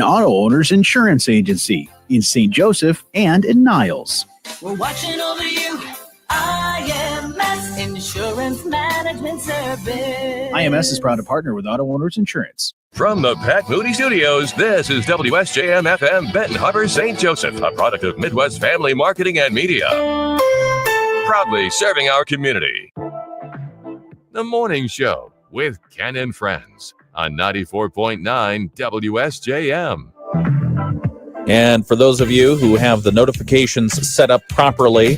Auto Owners Insurance Agency in St. Joseph and in Niles. We're watching over you. IMS Insurance Management Service. IMS is proud to partner with Auto Owners Insurance. From the Pat Moody Studios, this is WSJM-FM Benton Harbor, St. Joseph, a product of Midwest Family Marketing and Media. Proudly serving our community. The Morning Show with Ken and Friends on 94.9 WSJM. And for those of you who have the notifications set up properly,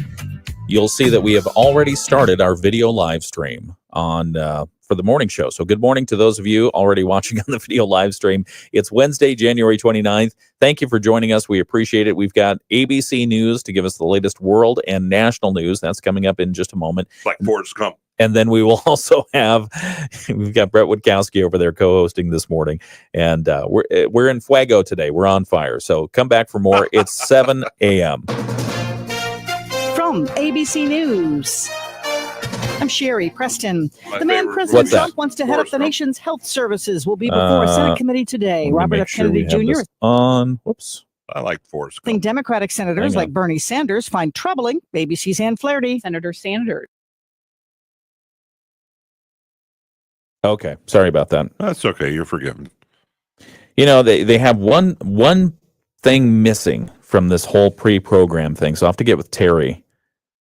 you'll see that we have already started our video live stream on for the morning show. So good morning to those of you already watching on the video live stream. It's Wednesday, January 29th. Thank you for joining us. We appreciate it. We've got ABC News to give us the latest world and national news. That's coming up in just a moment. Like Forrest Gump. And then we will also have, we've got Brett Witkowski over there co-hosting this morning. And we're in fuego today. We're on fire. So come back for more. It's 7 a.m. From ABC News, I'm Sherry Preston. The man favorite. President What's that? Trump wants to head up the nation's health services will be before a Senate committee today. Let me Robert make F. sure we Kennedy have Jr. this on. Whoops. I like Forrest I think Gump. Democratic senators Hang on. like Bernie Sanders find troubling ABC's Ann Flaherty. Senator Sanders. Okay. Sorry about that. That's okay. You're forgiven. You know, they have one thing missing from this whole pre-program thing. So I have to get with Terry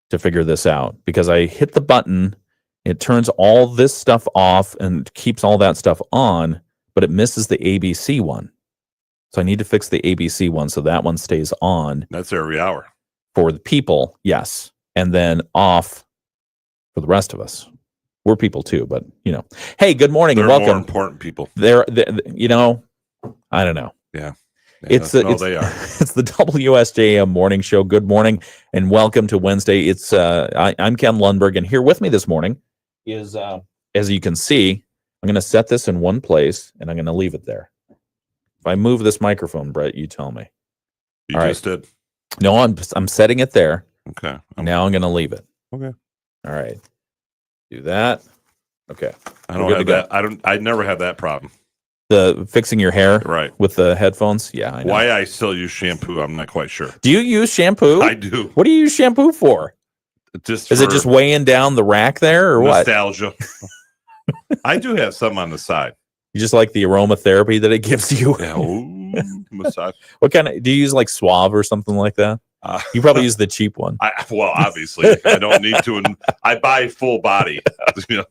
to figure this out, because I hit the button, it turns all this stuff off and keeps all that stuff on, but it misses the ABC one. So I need to fix the ABC one so that one stays on That's every hour. for the people, yes, and then off for the rest of us. We're people too, but you know. Hey, good morning They're and welcome. more important people. They're you know, I don't know. Yeah. It's they the are. it's the WSJM morning show. Good morning and welcome to Wednesday. It's I'm Ken Lundberg, and here with me this morning is as you can see, I'm going to set this in one place and I'm going to leave it there. If I move this microphone, Brett, you tell me. You All just did. No, I'm setting it there. Okay. Now I'm going to leave it. Okay. All right. Do that. Okay. I We're don't good have to go. that. I never have that problem. The fixing your hair Right. with the headphones. Yeah, I know. Why I still use shampoo, I'm not quite sure. Do you use shampoo? I do. What do you use shampoo for? Just Is it for just weighing down the rack there or what? nostalgia. I do have some on the side. You just like the aromatherapy that it gives you? Yeah. Ooh, massage. What kind of, do you use like Suave or something like that? You probably use the cheap one. Well, obviously, I don't need to. And I buy full body, you know,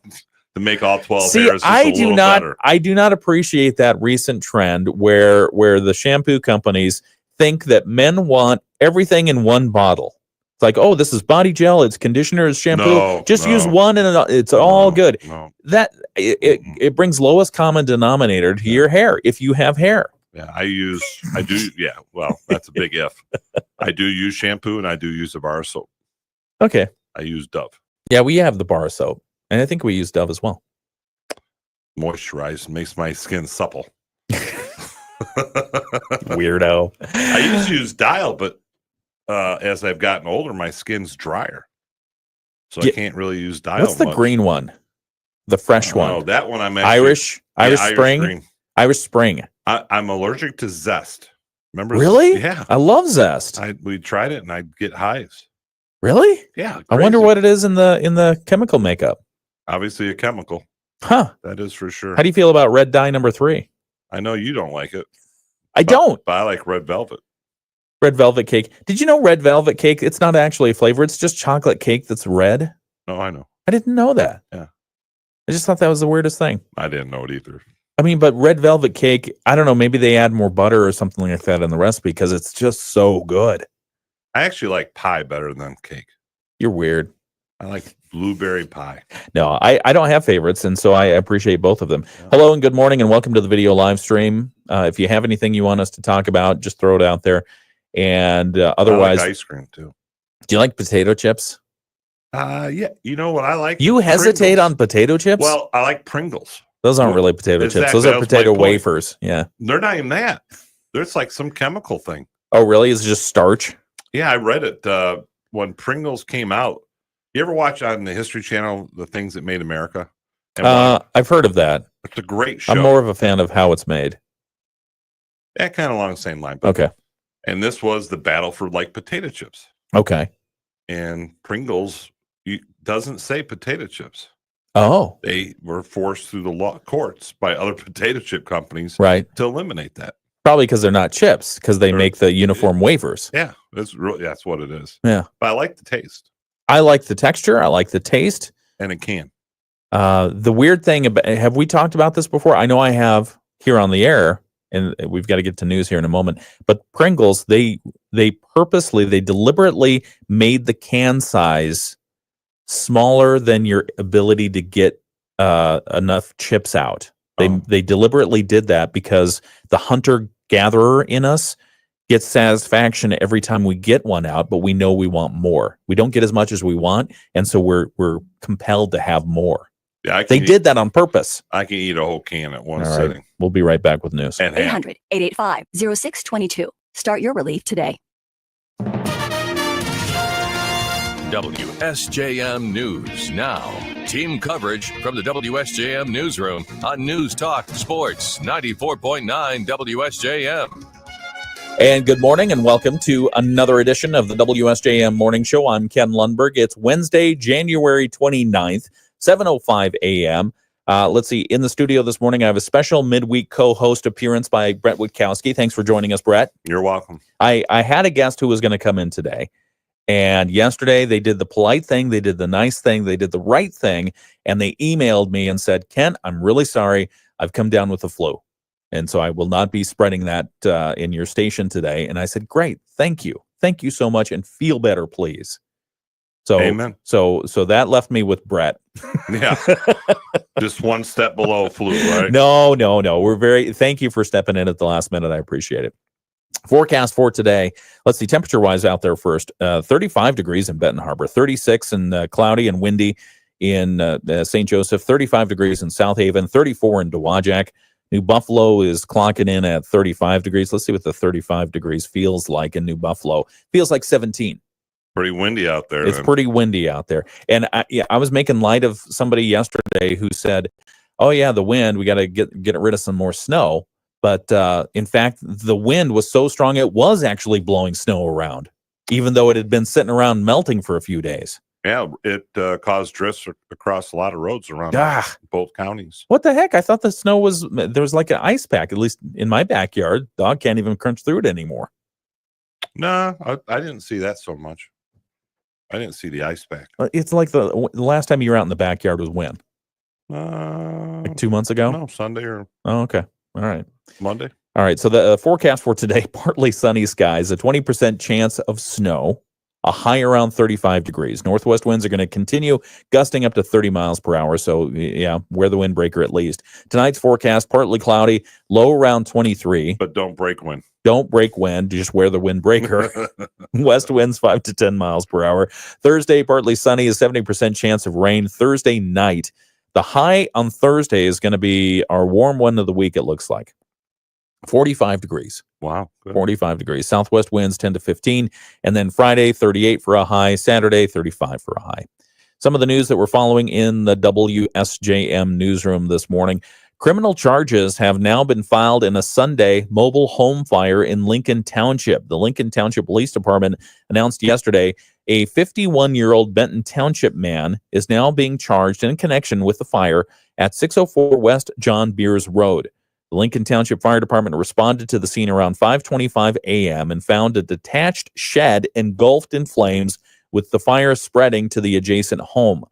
to make all 12 See, hairs. Just I a do little not. better. I do not appreciate that recent trend where the shampoo companies think that men want everything in one bottle. It's like, oh, this is body gel, it's conditioner, it's shampoo. No, Just no. use one and it's all good. No. That it brings lowest common denominator to your hair if you have hair. Yeah, I do. Yeah, well, that's a big if. I do use shampoo and I do use a bar of soap. Okay. I use Dove. Yeah, we have the bar soap, and I think we use Dove as well. Moisturized, makes my skin supple. Weirdo. I used to use Dial, but as I've gotten older, my skin's drier. So Yeah. I can't really use Dial. What's the much. green one? The fresh Oh, one. that one I'm actually, Irish Spring. green. Irish Spring. I'm allergic to Zest. Remember? Really? Yeah. I love Zest. We tried it and I'd get hives. Really? Yeah. I wonder crazy. what it is in the chemical makeup. Obviously a chemical. Huh. That is for sure. How do you feel about red dye number 3? I know you don't like it. I don't. But I like red velvet. Red velvet cake. Did you know red velvet cake? It's not actually a flavor. It's just chocolate cake that's red. No, I know. I didn't know that. Yeah. I just thought that was the weirdest thing. I didn't know it either. I mean, but red velvet cake, I don't know, maybe they add more butter or something like that in the recipe because it's just so good. I actually like pie better than cake. You're weird. I like blueberry pie. No, I don't have favorites, and so I appreciate both of them. Yeah. Hello and good morning, and welcome to the video live stream. If you have anything you want us to talk about, just throw it out there. And otherwise, I like ice cream too. do you like potato chips? Yeah. You know what I like? You hesitate Pringles. on potato chips? Well, I like Pringles. those aren't really potato chips. Exactly, Those that are was my potato point. wafers. Yeah. They're not even that. There's like some chemical thing. Oh, really? It's just starch? Yeah, I read it when Pringles came out. You ever watch on the History Channel the things that made America? And why? I've heard of that. It's a great show. I'm more of a fan of how it's made. Yeah, kind of along the same line. But, Okay. and this was the battle for like potato chips. Okay. And Pringles doesn't say potato chips. Oh. They were forced through the law courts by other potato chip companies Right. to eliminate that. Probably because they're not chips, because they make the uniform wafers. Yeah, that's what it is. Yeah. But I like the taste. I like the texture. I like the taste. And it can. The weird thing about, have we talked about this before? I know I have here on the air, and we've got to get to news here in a moment. But Pringles, they deliberately made the can size smaller than your ability to get enough chips out. They deliberately did that because the hunter-gatherer in us gets satisfaction every time we get one out, but we know we want more. We don't get as much as we want, and so we're compelled to have more. Yeah, they did that on purpose. I can eat a whole can at one All sitting. Right. We'll be right back with news. 800-885-0622. Start your relief today. WSJM News Now. Team coverage from the WSJM Newsroom on News Talk Sports 94.9 WSJM. And good morning and welcome to another edition of the WSJM Morning Show. I'm Ken Lundberg. It's Wednesday, January 29th, 7:05 a.m. Let's see. In the studio this morning, I have a special midweek co-host appearance by Brett Witkowski. Thanks for joining us, Brett. You're welcome. I had a guest who was going to come in today. And yesterday they did the polite thing, they did the nice thing, they did the right thing, and they emailed me and said, Ken, I'm really sorry. I've come down with the flu. And so I will not be spreading that in your station today. And I said, great, thank you. Thank you so much, and feel better, please. So, amen. So that left me with Brett. Yeah. Just one step below flu, right? No. Thank you for stepping in at the last minute. I appreciate it. Forecast for today. Let's see, temperature-wise out there first. 35 degrees in Benton Harbor, 36 and cloudy and windy in St. Joseph, 35 degrees in South Haven, 34 in Dowagiac. New Buffalo is clocking in at 35 degrees. Let's see what the 35 degrees feels like in New Buffalo. Feels like 17. Pretty windy out there. It's pretty windy out there. And I was making light of somebody yesterday who said, oh, yeah, the wind, we got to get rid of some more snow. But in fact, the wind was so strong, it was actually blowing snow around, even though it had been sitting around melting for a few days. Yeah, it caused drifts across a lot of roads around both counties. What the heck? I thought the snow there was like an ice pack, at least in my backyard. Dog can't even crunch through it anymore. No, I didn't see that so much. I didn't see the ice pack. It's like the last time you were out in the backyard was when? Like 2 months ago? No, Sunday or... Oh, okay. All right. Monday. All right. So the forecast for today, partly sunny skies, a 20% chance of snow, a high around 35 degrees. Northwest winds are going to continue gusting up to 30 miles per hour. So, yeah, wear the windbreaker at least. Tonight's forecast, partly cloudy, low around 23. But don't break wind. Don't break wind. Just wear the windbreaker. West winds 5 to 10 miles per hour. Thursday, partly sunny, a 70% chance of rain. Thursday night. The high on Thursday is going to be our warm one of the week, it looks like. 45 degrees. Wow. Good. 45 degrees. Southwest winds 10 to 15. And then Friday, 38 for a high. Saturday, 35 for a high. Some of the news that we're following in the WSJM newsroom this morning. Criminal charges have now been filed in a Sunday mobile home fire in Lincoln Township. The Lincoln Township Police Department announced yesterday a 51-year-old Benton Township man is now being charged in connection with the fire at 604 West John Beers Road. The Lincoln Township Fire Department responded to the scene around 5:25 a.m. and found a detached shed engulfed in flames with the fire spreading to the adjacent home.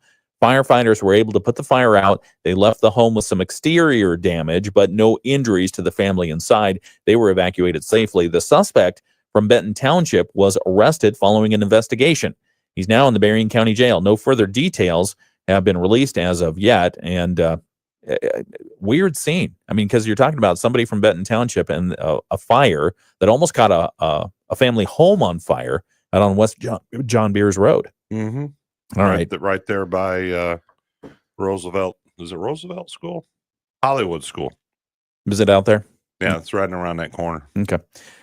Firefighters were able to put the fire out. They left the home with some exterior damage, but no injuries to the family inside. They were evacuated safely. The suspect from Benton Township was arrested following an investigation. He's now in the Berrien County Jail. No further details have been released as of yet. And weird scene. I mean, because you're talking about somebody from Benton Township and a fire that almost caught a family home on fire out on West John Beers Road. Mm-hmm. All right. Right there by Roosevelt. Is it Roosevelt School? Hollywood School. Is it out there? Yeah, it's right around that corner. Okay.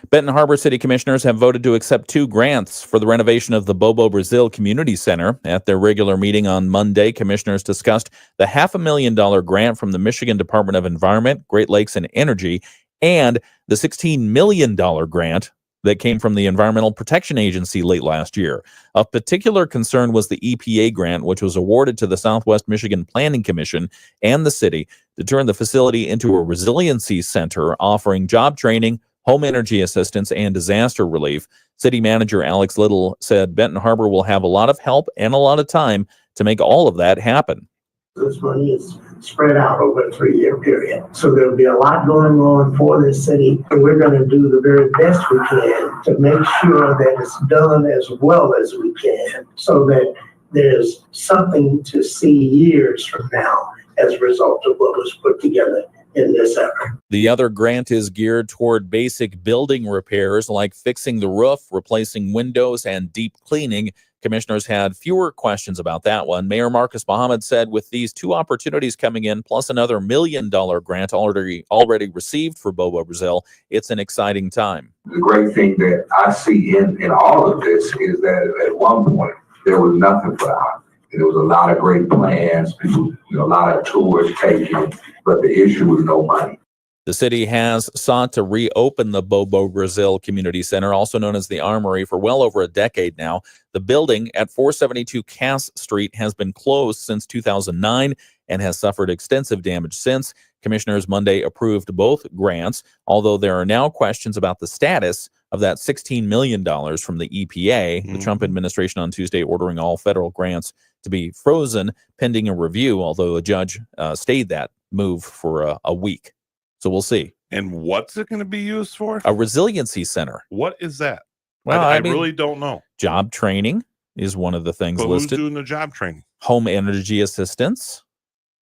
Benton Harbor City Commissioners have voted to accept 2 grants for the renovation of the Bobo Brazil Community Center. At their regular meeting on Monday, commissioners discussed the $500,000 grant from the Michigan Department of Environment, Great Lakes and Energy, and the $16 million grant that came from the Environmental Protection Agency late last year. Of particular concern was the EPA grant, which was awarded to the Southwest Michigan Planning Commission and the city to turn the facility into a resiliency center offering job training, home energy assistance, and disaster relief. City manager Alex Little said Benton Harbor will have a lot of help and a lot of time to make all of that happen. This money is spread out over a 3-year period. So there'll be a lot going on for this city. And we're going to do the very best we can to make sure that it's done as well as we can so that there's something to see years from now as a result of what was put together in this effort. The other grant is geared toward basic building repairs like fixing the roof, replacing windows, and deep cleaning. Commissioners had fewer questions about that one. Mayor Marcus Mohammed said with these two opportunities coming in, plus another $1 million grant already received for Bobo Brazil, it's an exciting time. The great thing that I see in all of this is that at one point there was nothing for us. There was a lot of great plans, people, a lot of tours taken, but the issue was no money. The city has sought to reopen the Bobo Brazil Community Center, also known as the Armory, for well over a decade now. The building at 472 Cass Street has been closed since 2009 and has suffered extensive damage since. Commissioners Monday approved both grants, although there are now questions about the status of that $16 million from the EPA. The Trump administration on Tuesday ordering all federal grants to be frozen pending a review, although a judge stayed that move for a week. So we'll see. And what's it going to be used for? A resiliency center. What is that? Well, I mean, really don't know. Job training is one of the things But listed. who's doing the job training? Home energy assistance,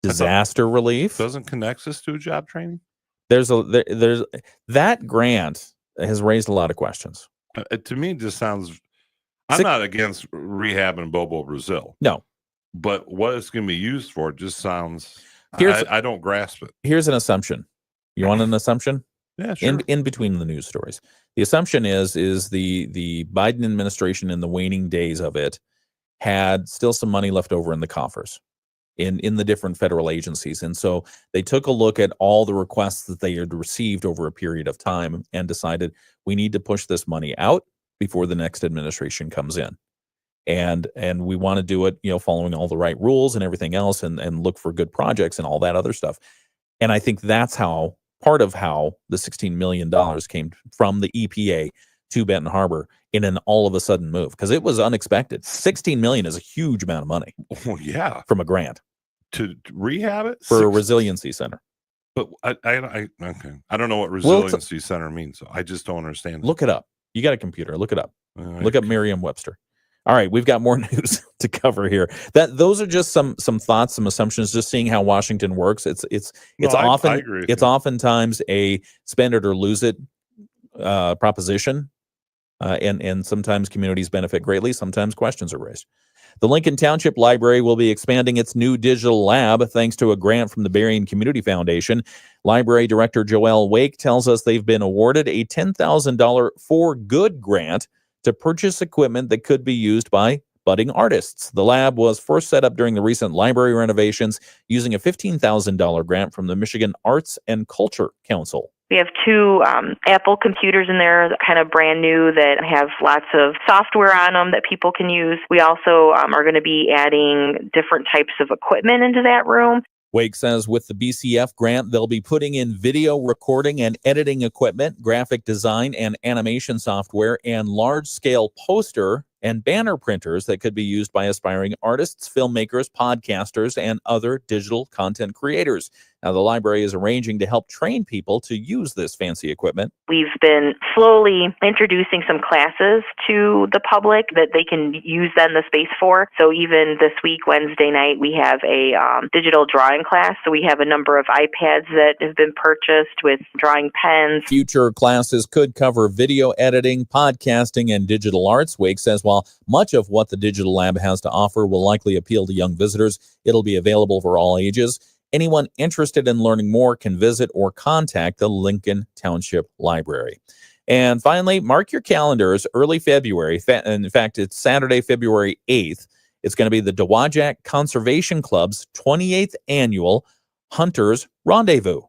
disaster relief. Doesn't Connexus do job training? There's that grant has raised a lot of questions. To me, it just sounds. I'm not against rehabbing Bobo Brazil. No, but what it's going to be used for just sounds. I don't grasp it. Here's an assumption. You want an assumption? Yeah, sure. In between the news stories, the assumption is the Biden administration in the waning days of it had still some money left over in the coffers in the different federal agencies, and so they took a look at all the requests that they had received over a period of time and decided we need to push this money out before the next administration comes in, and we want to do it, following all the right rules and everything else, and look for good projects and all that other stuff. And I think that's part of how the $16 million came from the EPA to Benton Harbor in an all of a sudden move, because it was unexpected. $16 million is a huge amount of money. Oh, yeah. From a grant. To rehab it? For a resiliency center. But I don't know what resiliency center means. So I just don't understand. Look it up. You got a computer. Look it up. Look up Merriam-Webster. All right, we've got more news to cover here. Those are just some thoughts, some assumptions, just seeing how Washington works. It's oftentimes a spend it or lose it proposition, and sometimes communities benefit greatly. Sometimes questions are raised. The Lincoln Township Library will be expanding its new digital lab thanks to a grant from the Berrien Community Foundation. Library Director Joelle Wake tells us they've been awarded a $10,000 For Good grant to purchase equipment that could be used by budding artists. The lab was first set up during the recent library renovations using a $15,000 grant from the Michigan Arts and Culture Council. We have 2 Apple computers in there, that kind of brand new, that have lots of software on them that people can use. We also are going to be adding different types of equipment into that room. Wake says with the BCF grant, they'll be putting in video recording and editing equipment, graphic design and animation software, and large-scale poster and banner printers that could be used by aspiring artists, filmmakers, podcasters, and other digital content creators. Now, the library is arranging to help train people to use this fancy equipment. We've been slowly introducing some classes to the public that they can use then the space for. So even this week, Wednesday night, we have a digital drawing class. So we have a number of iPads that have been purchased with drawing pens. Future classes could cover video editing, podcasting, and digital arts. Wake says while much of what the digital lab has to offer will likely appeal to young visitors, it'll be available for all ages. Anyone interested in learning more can visit or contact the Lincoln Township Library. And finally, mark your calendars, early February. In fact, it's Saturday, February 8th. It's going to be the Dowagiac Conservation Club's 28th annual Hunters Rendezvous.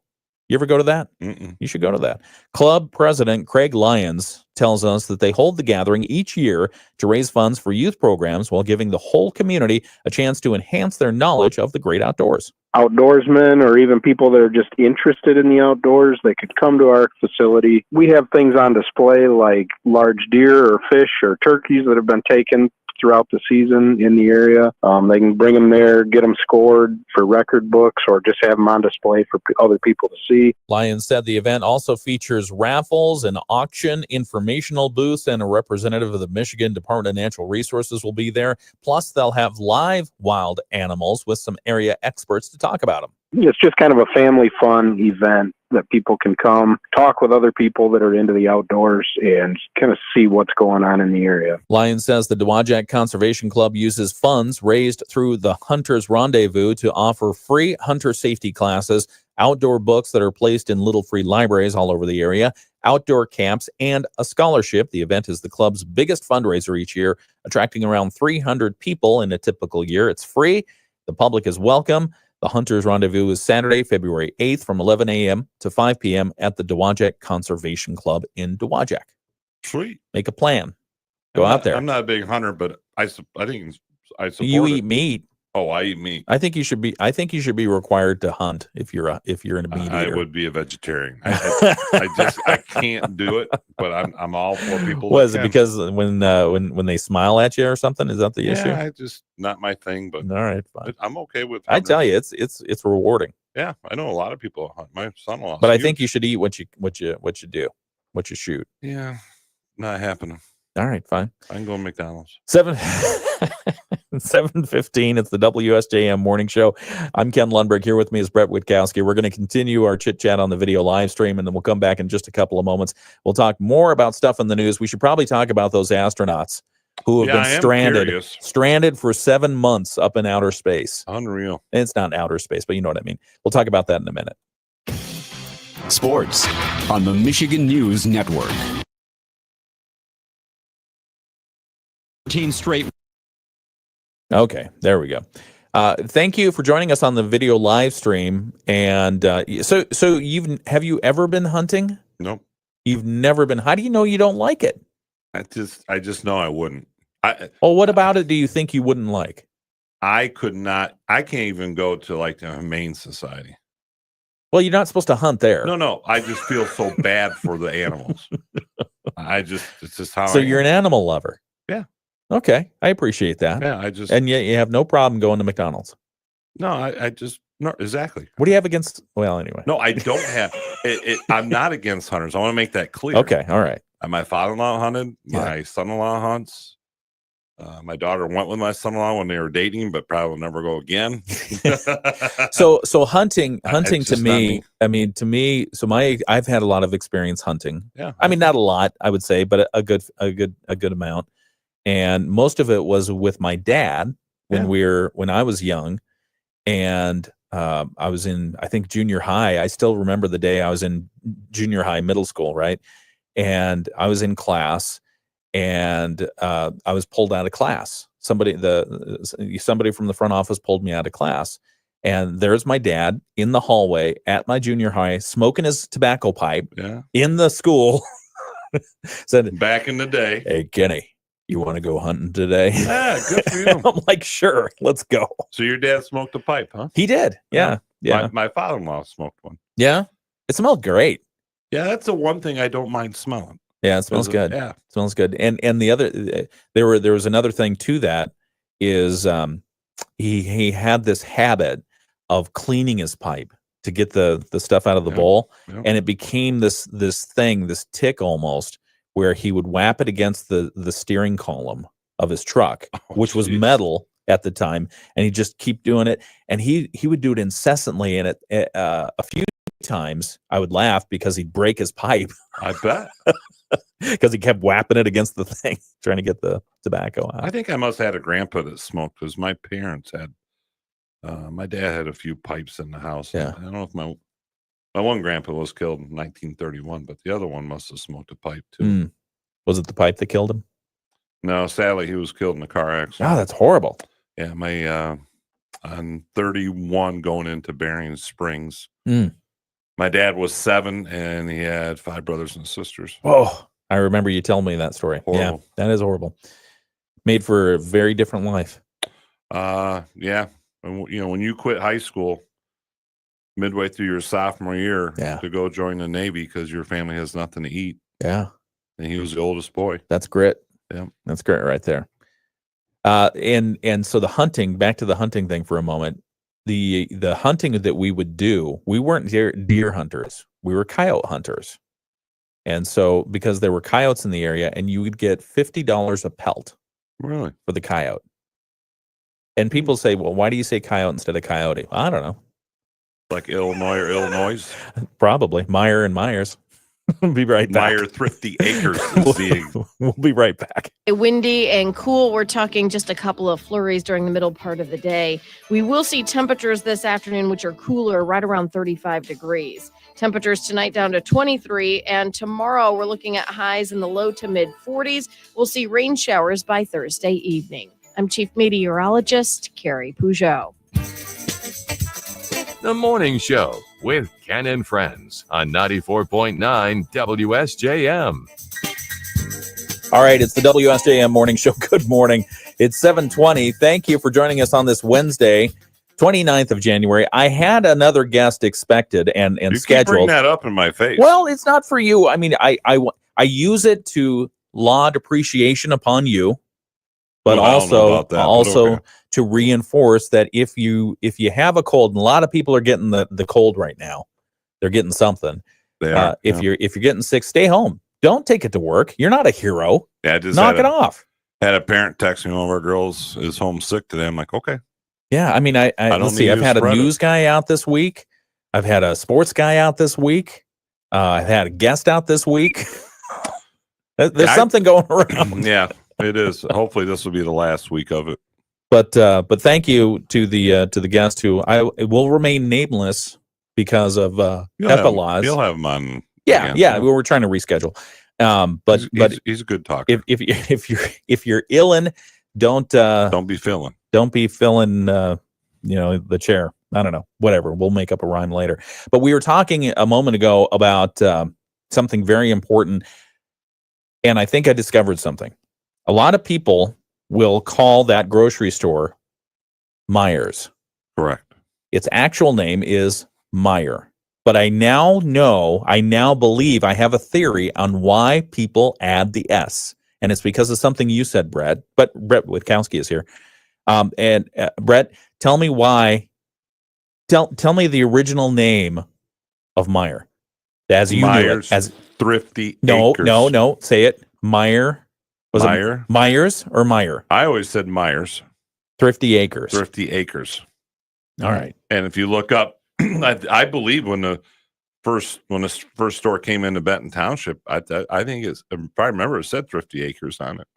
You ever go to that? Mm-mm. You should go to that. Club president Craig Lyons tells us that they hold the gathering each year to raise funds for youth programs while giving the whole community a chance to enhance their knowledge of the great outdoors. Outdoorsmen or even people that are just interested in the outdoors, they could come to our facility. We have things on display like large deer or fish or turkeys that have been taken throughout the season in the area. They can bring them there, get them scored for record books, or just have them on display for other people to see. Lyons said the event also features raffles, an auction, informational booths, and a representative of the Michigan Department of Natural Resources will be there. Plus, they'll have live wild animals with some area experts to talk about them. It's just kind of a family fun event that people can come talk with other people that are into the outdoors and kind of see what's going on in the area. Lyons says the Dowagiac Conservation Club uses funds raised through the Hunters Rendezvous to offer free hunter safety classes, outdoor books that are placed in little free libraries all over the area, outdoor camps, and a scholarship. The event is the club's biggest fundraiser each year, attracting around 300 people in a typical year. It's free. The public is welcome. The Hunters Rendezvous is Saturday, February 8th from 11 a.m. to 5 p.m. at the Dowagiac Conservation Club in Dowagiac. Sweet. Make a plan. Go out there. I'm not a big hunter, but I think I support You it. eat meat. Oh, I eat meat. I think you should be required to hunt if you're in a meat eater. I would be a vegetarian. I can't do it, but I'm all for people. Was it because when they smile at you or something? Is that the issue? Yeah, I just not my thing. But all right, fine. I'm okay with. I tell you, it's rewarding. Yeah, I know a lot of people hunt. My son-in-law. But I think you should eat what you shoot. Yeah, not happening. All right, fine. I can go to McDonald's. 7:15. It's the WSJM Morning Show. I'm Ken Lundberg. Here with me is Brett Witkowski. We're going to continue our chit chat on the video live stream, and then we'll come back in just a couple of moments. We'll talk more about stuff in the news. We should probably talk about those astronauts who have been stranded for 7 months up in outer space. Unreal. It's not outer space, but you know what I mean. We'll talk about that in a minute. Sports on the Michigan News Network. 13 straight. Okay, there we go. Thank you for joining us on the video live stream. And so have you ever been hunting? Nope. You've never been. How do you know you don't like it? I just know I wouldn't. What about it do you think you wouldn't like? I could not. I can't even go to like the Humane Society. Well, you're not supposed to hunt there. No. I just feel so bad for the animals. It's just how. So you're an animal lover. Yeah. Okay, I appreciate that. Yeah, and yet you have no problem going to McDonald's. No, I just no exactly. What do you have against? Well, anyway. No, I don't have. I'm not against hunters. I want to make that clear. Okay, all right. My father-in-law hunted. My son-in-law hunts. My daughter went with my son-in-law when they were dating, but probably will never go again. So hunting to me, I've had a lot of experience hunting. Yeah. I mean, not a lot, I would say, but a good amount. And most of it was with my dad when I was young, and I was in, I think, junior high. I still remember the day I was in junior high, middle school, right? And I was in class, and I was pulled out of class. Somebody from the front office pulled me out of class, and there's my dad in the hallway at my junior high, smoking his tobacco pipe in the school. Said, back in the day, "Hey, Kenny, you want to go hunting today?" Yeah, good for you. I'm like, sure, let's go. So your dad smoked a pipe, huh? He did. Yeah. My father-in-law smoked one. Yeah. It smelled great. Yeah, that's the one thing I don't mind smelling. Yeah, it smells good. Yeah, it smells good. And the other, there was another thing to that is he had this habit of cleaning his pipe to get the stuff out of the bowl, and it became this tick almost, where he would whap it against the steering column of his truck, which was metal at the time, and he'd just keep doing it. And he would do it incessantly, and a few times I would laugh because he'd break his pipe. I bet. Because he kept whapping it against the thing, trying to get the tobacco out. I think I must have had a grandpa that smoked, because my parents had, my dad had a few pipes in the house. Yeah. I don't know if my one grandpa was killed in 1931, but the other one must have smoked a pipe too. Was it the pipe that killed him? No, sadly, he was killed in a car accident. Oh, that's horrible. Yeah, my on 31 going into Bering Springs, My dad was 7, and he had 5 brothers and sisters. Oh, I remember you telling me that story. Horrible. Yeah, that is horrible. Made for a very different life. Yeah. And, when you quit high school midway through your sophomore year to go join the Navy because your family has nothing to eat. Yeah. And he was the oldest boy. That's grit. Yeah. That's grit right there. And so the hunting, back to the hunting thing for a moment, the hunting that we would do, we weren't deer hunters. We were coyote hunters. And so because there were coyotes in the area, and you would get $50 a pelt. Really? For the coyote. And people say, well, why do you say coyote instead of coyote? I don't know. Like Illinois or Illinois? Probably. Meyer and Myers. We'll be right back. Meyer Thrifty Acres. We'll be right back. Windy and cool. We're talking just a couple of flurries during the middle part of the day. We will see temperatures this afternoon, which are cooler, right around 35 degrees. Temperatures tonight down to 23, and tomorrow we're looking at highs in the low to mid 40s. We'll see rain showers by Thursday evening. I'm Chief Meteorologist Carrie Peugeot. The Morning Show with Ken and Friends on 94.9 WSJM. All right, it's the WSJM Morning Show. Good morning. It's 7:20. Thank you for joining us on this Wednesday, 29th of January. I had another guest expected and you scheduled. Keep bring that up in my face. Well, it's not for you. I mean, I use it to laud appreciation upon you, but Well, I don't know about that, but okay. To reinforce that if you have a cold, and a lot of people are getting the cold right now, they're getting something. They are, if you're getting sick, stay home. Don't take it to work. You're not a hero. Yeah, just knock it off. Had a parent text me, one of our girls is homesick today. I'm like, okay. Yeah, I mean, I let's see. I've had a news guy out this week. I've had a sports guy out this week. I've had a guest out this week. There's something going around. Yeah, it is. Hopefully, this will be the last week of it. But thank you to the guest who I will remain nameless because of HIPAA laws. You'll have him on. Yeah, again. We were trying to reschedule. But he's a good talker. If you're illin', don't be filling. Don't be filling. The chair. I don't know. Whatever. We'll make up a rhyme later. But we were talking a moment ago about something very important, and I think I discovered something. A lot of people will call that grocery store Myers. Correct. Its actual name is Meijer. But I now believe, I have a theory on why people add the S. And it's because of something you said, Brett. But Brett Witkowski is here. Brett, tell me why. Tell me the original name of Meijer. As you Myers, knew it. As Thrifty No, Acres. no. Say it. Meijer. Was Meijer? it Myers or Meijer? I always said Myers. Thrifty Acres. Thrifty Acres. All right. And if you look up, I believe when the first store came into Benton Township, I think if I remember, it said Thrifty Acres on it.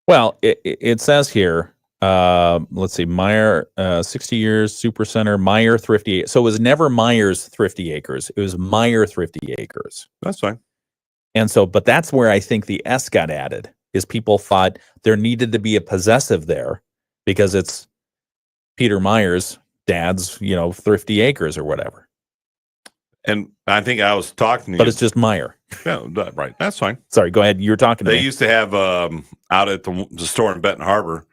Well, it says here, let's see, Meijer, 60 years, Supercenter, Meijer Thrifty. So it was never Myers Thrifty Acres. It was Meijer Thrifty Acres. That's fine. And so, but that's where I think the S got added, is people thought there needed to be a possessive there because it's Peter Myers' dad's, Thrifty Acres or whatever. And I think I was talking to you. But it's just Meijer. Yeah, right. That's fine. Sorry, go ahead. You were talking to me. They used to have out at the store in Benton Harbor,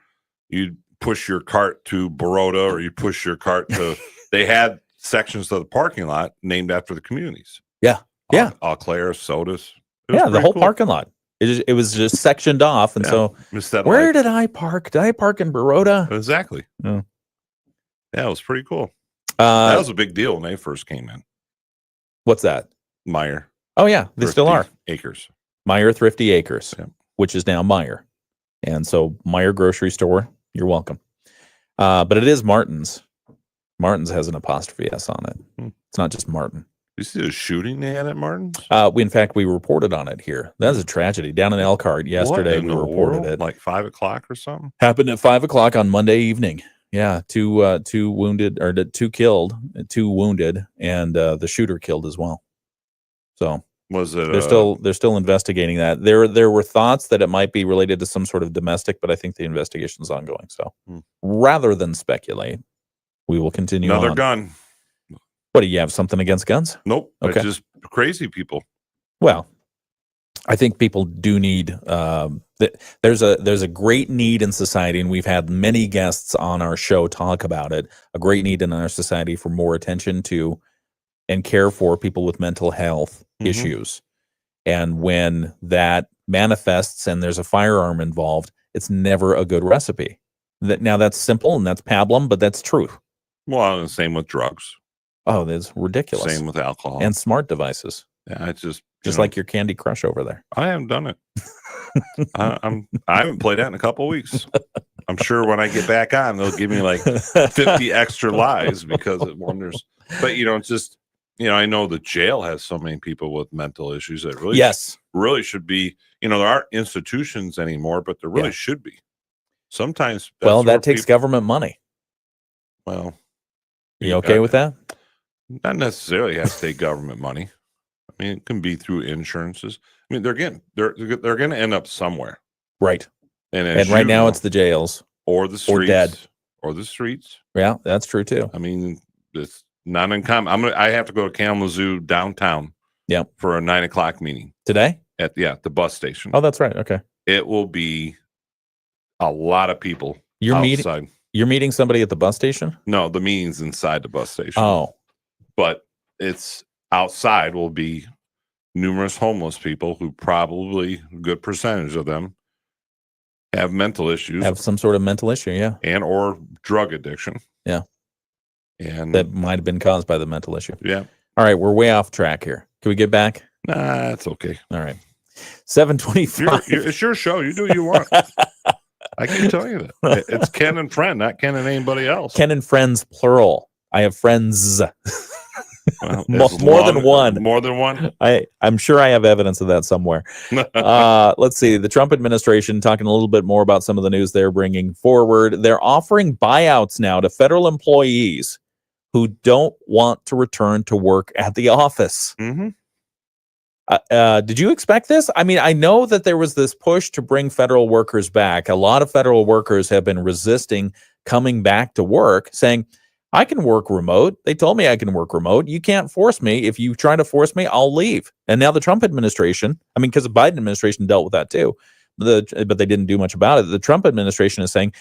you'd push your cart to Baroda or you push your cart to, they had sections of the parking lot named after the communities. Yeah. Yeah. Eau Claire, Sodas. Yeah, the whole parking lot. It was just sectioned off. And so where did I park? Did I park in Baroda? Exactly. Oh. Yeah, it was pretty cool. That was a big deal when they first came in. What's that? Meijer. Oh, yeah. They still are. Acres. Meijer Thrifty Acres, which is now Meijer. And so Meijer Grocery Store, you're welcome. But it is Martin's. Martin's has an apostrophe S on it. It's not just Martin. You see the shooting they had at Martin's? In fact, we reported on it here. That was a tragedy. Down in Elkhart yesterday, we reported it. Like 5 o'clock or something? Happened at 5 o'clock on Monday evening. Yeah, two wounded, or 2 killed, 2 wounded, and the shooter killed as well. So was it? They're still investigating that. There were thoughts that it might be related to some sort of domestic, but I think the investigation is ongoing. So rather than speculate, we will continue. Another gun. What, do you have something against guns? Nope. Okay. It's just crazy people. Well, I think people do need there's a great need in society, and we've had many guests on our show talk about it. A great need in our society for more attention to and care for people with mental health issues. And when that manifests and there's a firearm involved, it's never a good recipe. Now that's simple and that's pablum, but that's truth. Well, same with drugs. Oh, that's ridiculous. Same with alcohol and smart devices. Yeah, it's just like your Candy Crush over there. I haven't done it. I haven't played that in a couple of weeks. I'm sure when I get back on, they'll give me like 50 extra lives because it wonders. But it's just I know the jail has so many people with mental issues that really really should be. There aren't institutions anymore, but there really should be. Sometimes. That takes government money. Well, you okay with that? Not necessarily has to take government money. I mean, it can be through insurances. I mean, they're going to end up somewhere, right? And right now, it's the jails or the streets or the streets. Yeah, that's true too. I mean, it's not uncommon. I have to go to Kalamazoo downtown. Yeah, for a 9:00 meeting today at the bus station. Oh, that's right. Okay, it will be a lot of people. You're meeting somebody at the bus station? No, the meeting's inside the bus station. Oh. But it's outside will be numerous homeless people who probably a good percentage of them have mental issues. Have some sort of mental issue, yeah. And or drug addiction. Yeah. And that might have been caused by the mental issue. Yeah. All right, we're way off track here. Can we get back? Nah, it's okay. All right. 7:25. It's your show. You do what you want. I can tell you that. It's Ken and Friend, not Ken and anybody else. Ken and Friends, plural. I have friends. Well, more than one. More than one? I'm sure I have evidence of that somewhere. Let's see. The Trump administration, talking a little bit more about some of the news they're bringing forward. They're offering buyouts now to federal employees who don't want to return to work at the office. Mm-hmm. Did you expect this? I mean, I know that there was this push to bring federal workers back. A lot of federal workers have been resisting coming back to work, saying, I can work remote. They told me I can work remote. You can't force me. If you try to force me, I'll leave. And now the Trump administration, because the Biden administration dealt with that too, but they didn't do much about it. The Trump administration is saying,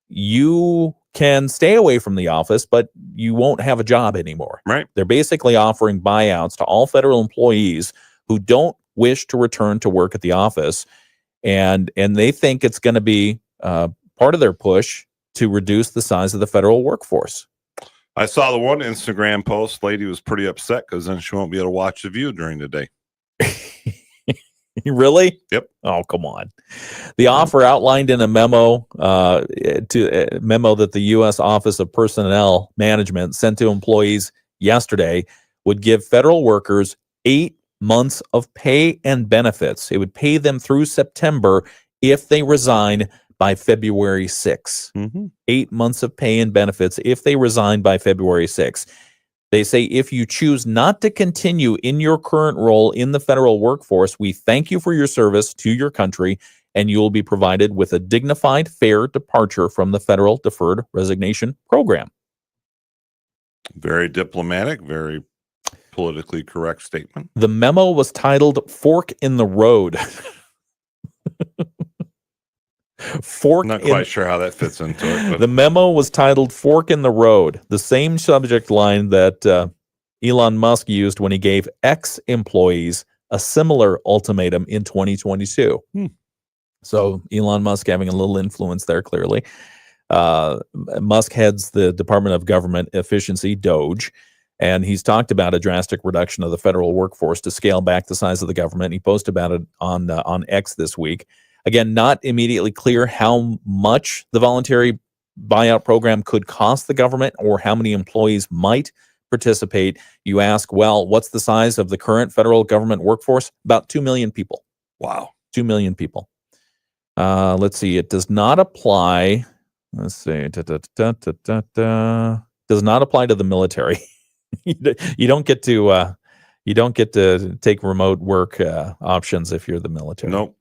you can stay away from the office, but you won't have a job anymore. Right. They're basically offering buyouts to all federal employees who don't wish to return to work at the office. And they think it's going to be part of their push to reduce the size of the federal workforce. I saw the one Instagram post. Lady was pretty upset because then she won't be able to watch The View during the day. Really? Yep. Oh, come on. The offer outlined in a memo that the U.S. Office of Personnel Management sent to employees yesterday would give federal workers 8 months of pay and benefits. It would pay them through September if they resign by February 6. 8 months of pay and benefits if they resign by February 6. They say if you choose not to continue in your current role in the federal workforce, we thank you for your service to your country, and you will be provided with a dignified, fair departure from the federal deferred resignation program. Very diplomatic, very politically correct statement. The memo was titled Fork in the Road. Not quite sure how that fits into it. But. The memo was titled Fork in the Road, the same subject line that Elon Musk used when he gave ex-employees a similar ultimatum in 2022. So Elon Musk having a little influence there, clearly. Musk heads the Department of Government Efficiency, DOGE, and he's talked about a drastic reduction of the federal workforce to scale back the size of the government. He posted about it on X this week. Again, not immediately clear how much the voluntary buyout program could cost the government or how many employees might participate. You ask, well, what's the size of the current federal government workforce? About 2 million people. Wow. 2 million people. Let's see. It does not apply. Let's see. Does not apply to the military. You don't get to take remote work options if you're the military. Nope.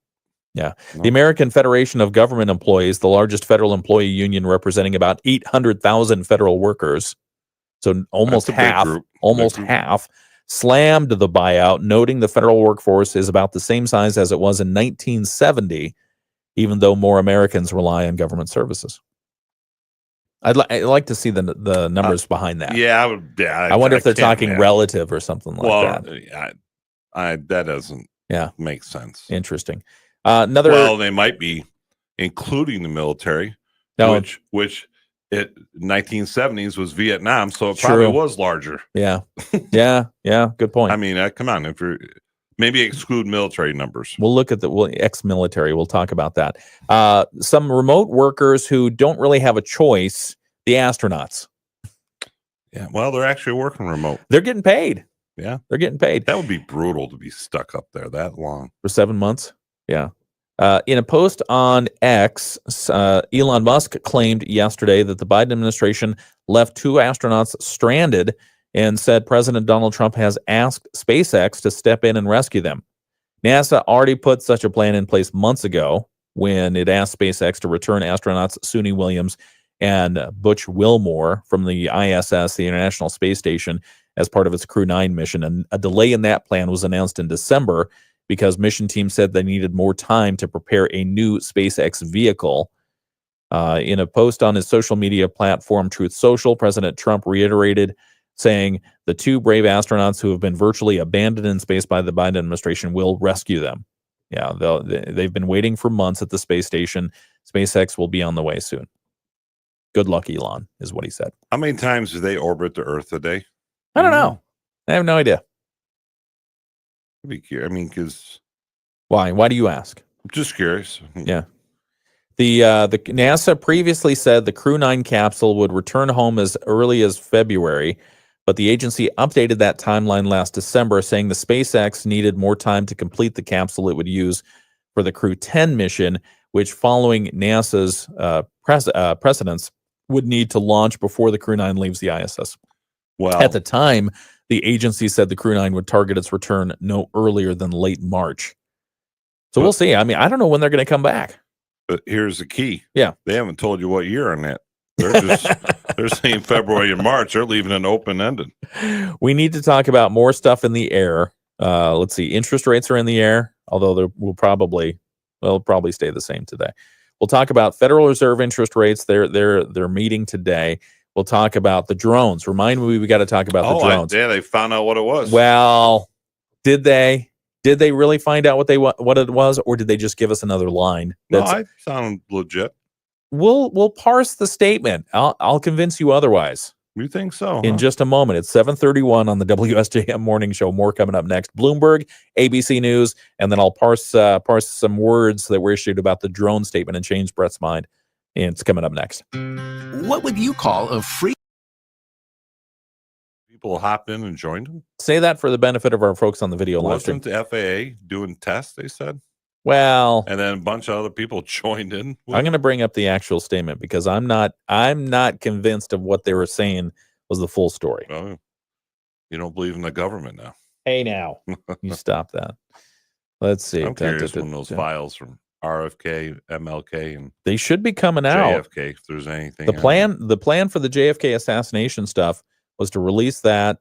Yeah. No. The American Federation of Government Employees, the largest federal employee union representing about 800,000 federal workers, So almost That's a big half, group. almost Big group. half slammed the buyout, noting the federal workforce is about the same size as it was in 1970, even though more Americans rely on government services. I'd like to see the numbers behind that. Yeah, I would. Yeah, I wonder if they're can't talking imagine. relative or something like that. That doesn't make sense. Interesting. Well, they might be including the military, which it 1970s was Vietnam, so it probably was larger. Yeah. Good point. I mean, come on, if you're maybe exclude military numbers. We'll look at ex-military. We'll talk about that. Some remote workers who don't really have a choice, the astronauts. Yeah, well, they're actually working remote. They're getting paid. Yeah, they're getting paid. That would be brutal to be stuck up there that long. For 7 months? Yeah. In a post on X, Elon Musk claimed yesterday that the Biden administration left 2 astronauts stranded and said President Donald Trump has asked SpaceX to step in and rescue them. NASA already put such a plan in place months ago when it asked SpaceX to return astronauts Suni Williams and Butch Wilmore from the ISS, the International Space Station, as part of its Crew 9 mission. And a delay in that plan was announced in December because mission team said they needed more time to prepare a new SpaceX vehicle. In a post on his social media platform, Truth Social, President Trump reiterated, saying the 2 brave astronauts who have been virtually abandoned in space by the Biden administration will rescue them. Yeah, they've been waiting for months at the space station. SpaceX will be on the way soon. Good luck, Elon, is what he said. How many times do they orbit the Earth a day? I don't know. I have no idea. I mean, because why? Why do you ask? I'm just curious. Yeah. The NASA previously said the Crew 9 capsule would return home as early as February, but the agency updated that timeline last December, saying the SpaceX needed more time to complete the capsule it would use for the Crew 10 mission, which, following NASA's precedents, would need to launch before the Crew 9 leaves the ISS. Well, at the time, the agency said the Crew 9 would target its return no earlier than late March. So we'll see. I mean, I don't know when they're going to come back. But here's the key. Yeah. They haven't told you what year on that. They're saying February and March. They're leaving it open-ended. We need to talk about more stuff in the air. Let's see. Interest rates are in the air, although they'll probably stay the same today. We'll talk about Federal Reserve interest rates. They're meeting today. We'll talk about the drones. Remind me, we got to talk about the drones. Yeah, they found out what it was. Well, did they? Did they really find out what it was, or did they just give us another line? No, I sound legit. We'll parse the statement. I'll convince you otherwise. You think so? In just a moment. It's 7:31 on the WSJM Morning Show. More coming up next. Bloomberg, ABC News, and then I'll parse some words that were issued about the drone statement and change Brett's mind. And it's coming up next. What would you call a free? People hop in and joined them. Say that for the benefit of our folks on the video live stream. Wasn't the FAA doing tests, they said? Well, and then a bunch of other people joined in. I'm going to bring up the actual statement because I'm not convinced of what they were saying was the full story. Oh, you don't believe in the government now. Hey, now. You stop that. Let's see. I'm curious when those files from RFK, MLK, and they should be coming out. JFK, if there's anything. The plan for the JFK assassination stuff was to release that,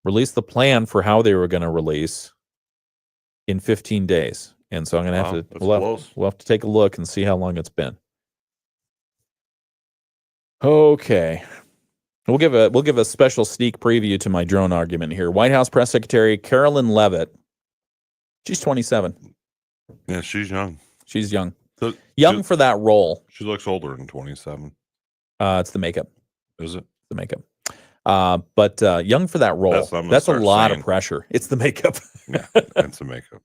release the plan for how they were going to release in 15 days. And so I'm going to have to, we'll have to take a look and see how long it's been. Okay. We'll give a special sneak preview to my drone argument here. White House Press Secretary Carolyn Leavitt. She's 27. Yeah, she's young. She's young. Young for that role. She looks older than 27. It's the makeup. Is it? The makeup. But young for that role. That's a lot of pressure. It's the makeup. Yeah, it's the makeup.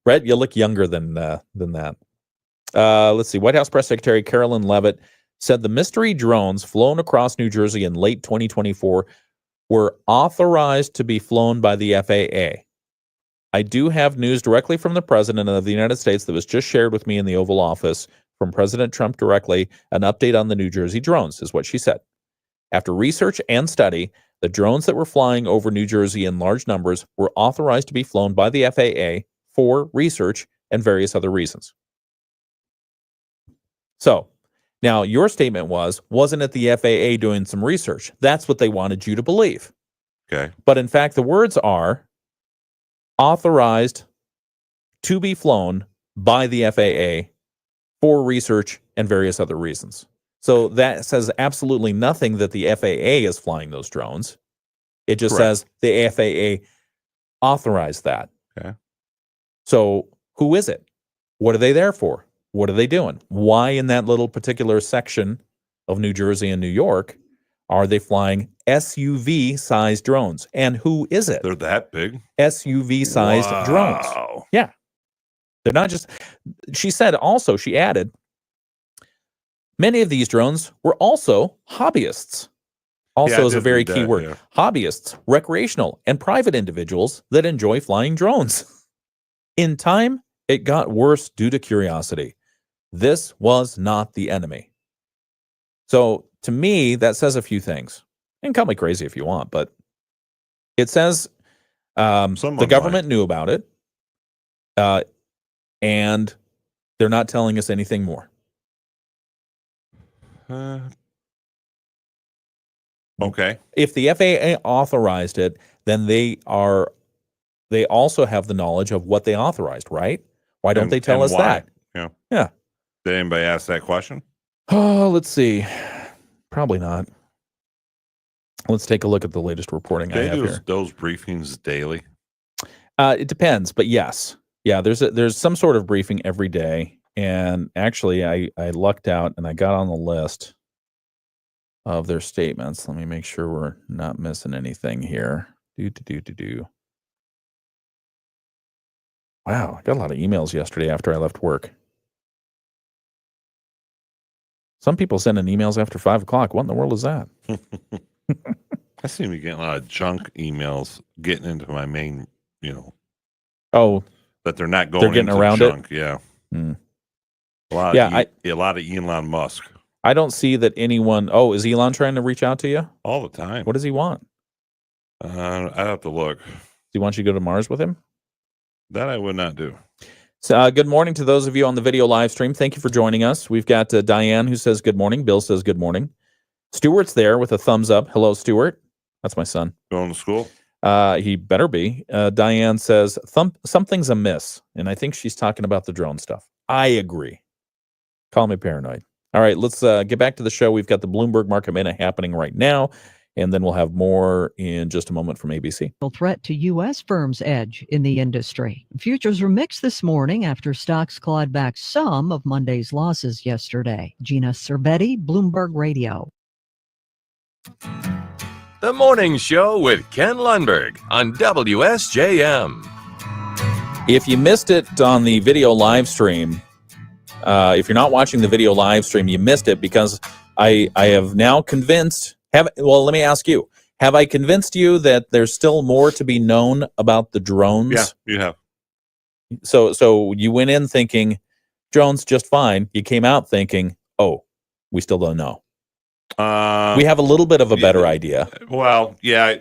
Brett, you look younger than that. Let's see. White House Press Secretary Carolyn Leavitt said the mystery drones flown across New Jersey in late 2024 were authorized to be flown by the FAA. I do have news directly from the President of the United States that was just shared with me in the Oval Office from President Trump directly, an update on the New Jersey drones, is what she said. After research and study, the drones that were flying over New Jersey in large numbers were authorized to be flown by the FAA for research and various other reasons. So, Now, your statement wasn't it the FAA doing some research? That's what they wanted you to believe. Okay. But in fact, the words are authorized to be flown by the FAA for research and various other reasons. So that says absolutely nothing that the FAA is flying those drones. It just says the FAA authorized that. Okay. So who is it? What are they there for? What are they doing? Why in that little particular section of New Jersey and New York are they flying SUV-sized drones? And who is it? They're that big? SUV-sized drones. Yeah. They're not just... She added, many of these drones were also hobbyists. Also is a very key word. Yeah. Hobbyists, recreational, and private individuals that enjoy flying drones. In time, it got worse due to curiosity. This was not the enemy. So, to me, that says a few things. And call me crazy if you want, but it says the government knew about it, and they're not telling us anything more. Okay. If the FAA authorized it, then they also have the knowledge of what they authorized, right? Why don't they tell us that? Yeah. Yeah. Did anybody ask that question? Oh, let's see. Probably not. Let's take a look at the latest reporting I have here. Those briefings daily? It depends, but yes. Yeah, there's some sort of briefing every day. And actually, I lucked out and I got on the list of their statements. Let me make sure we're not missing anything here. Wow, I got a lot of emails yesterday after I left work. Some people sending emails after 5 o'clock. What in the world is that? I seem to be getting a lot of junk emails getting into my main, Oh, that they're not going. They're getting into around junk. it. Yeah. A lot of Elon Musk. I don't see that anyone. Oh, is Elon trying to reach out to you all the time? What does he want? I have to look. Does he want you to go to Mars with him? That I would not do. So, good morning to those of you on the video live stream. Thank you for joining us. We've got Diane who says good morning. Bill says good morning. Stuart's there with a thumbs up. Hello, Stuart. That's my son. Going to school? He better be. Diane says something's amiss, and I think she's talking about the drone stuff. I agree. Call me paranoid. All right, let's get back to the show. We've got the Bloomberg Market Minute happening right now, and then we'll have more in just a moment from ABC. Threat to U.S. firms' edge in the industry. Futures were mixed this morning after stocks clawed back some of Monday's losses yesterday. Gina Cervetti, Bloomberg Radio. The Morning Show with Ken Lundberg on WSJM. If you missed it on the video live stream, if you're not watching the video live stream, you missed it because I have now convinced. Let me ask you: have I convinced you that there's still more to be known about the drones? Yeah, you have. So you went in thinking drones just fine. You came out thinking, oh, we still don't know. We have a little bit of a better idea. Well, yeah,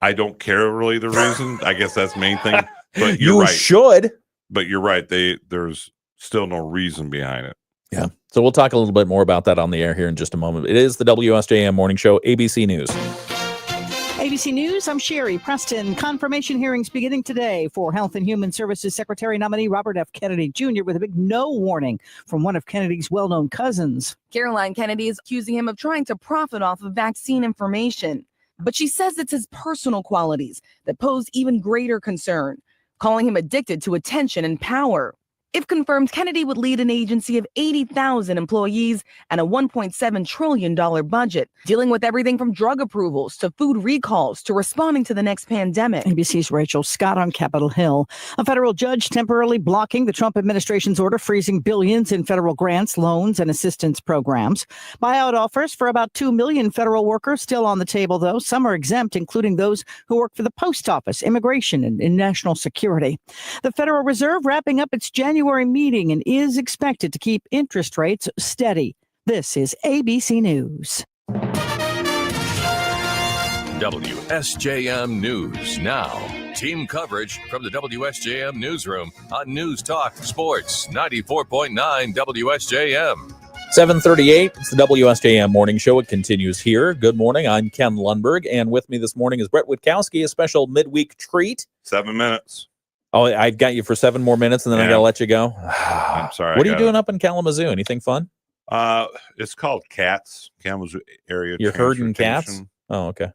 I don't care really the reason. I guess that's the main thing. But you're right. Should. But you're right. There's still no reason behind it. Yeah. So we'll talk a little bit more about that on the air here in just a moment. It is the WSJM Morning Show, ABC News. ABC News, I'm Sherry Preston. Confirmation hearings beginning today for Health and Human Services Secretary nominee Robert F. Kennedy Jr. with a big no warning from one of Kennedy's well-known cousins. Caroline Kennedy is accusing him of trying to profit off of vaccine information. But she says it's his personal qualities that pose even greater concern, calling him addicted to attention and power. If confirmed, Kennedy would lead an agency of 80,000 employees and a $1.7 trillion budget, dealing with everything from drug approvals to food recalls to responding to the next pandemic. ABC's Rachel Scott on Capitol Hill. A federal judge temporarily blocking the Trump administration's order freezing billions in federal grants, loans, and assistance programs. Buyout offers for about 2 million federal workers still on the table, though. Some are exempt, including those who work for the post office, immigration, and national security. The Federal Reserve wrapping up its January meeting and is expected to keep interest rates steady. This is ABC News. WSJM News Now. Team coverage from the WSJM Newsroom on News Talk Sports 94.9 WSJM. 7:38. It's the WSJM Morning Show. It continues here. Good morning. I'm Ken Lundberg, and with me this morning is Brett Witkowski, a special midweek treat. 7 minutes. Oh, I got you for 7 more minutes, and then I got to let you go. I'm sorry. What are you doing up in Kalamazoo? Anything fun? It's called Cats, Kalamazoo Area. You're herding cats? Oh, okay.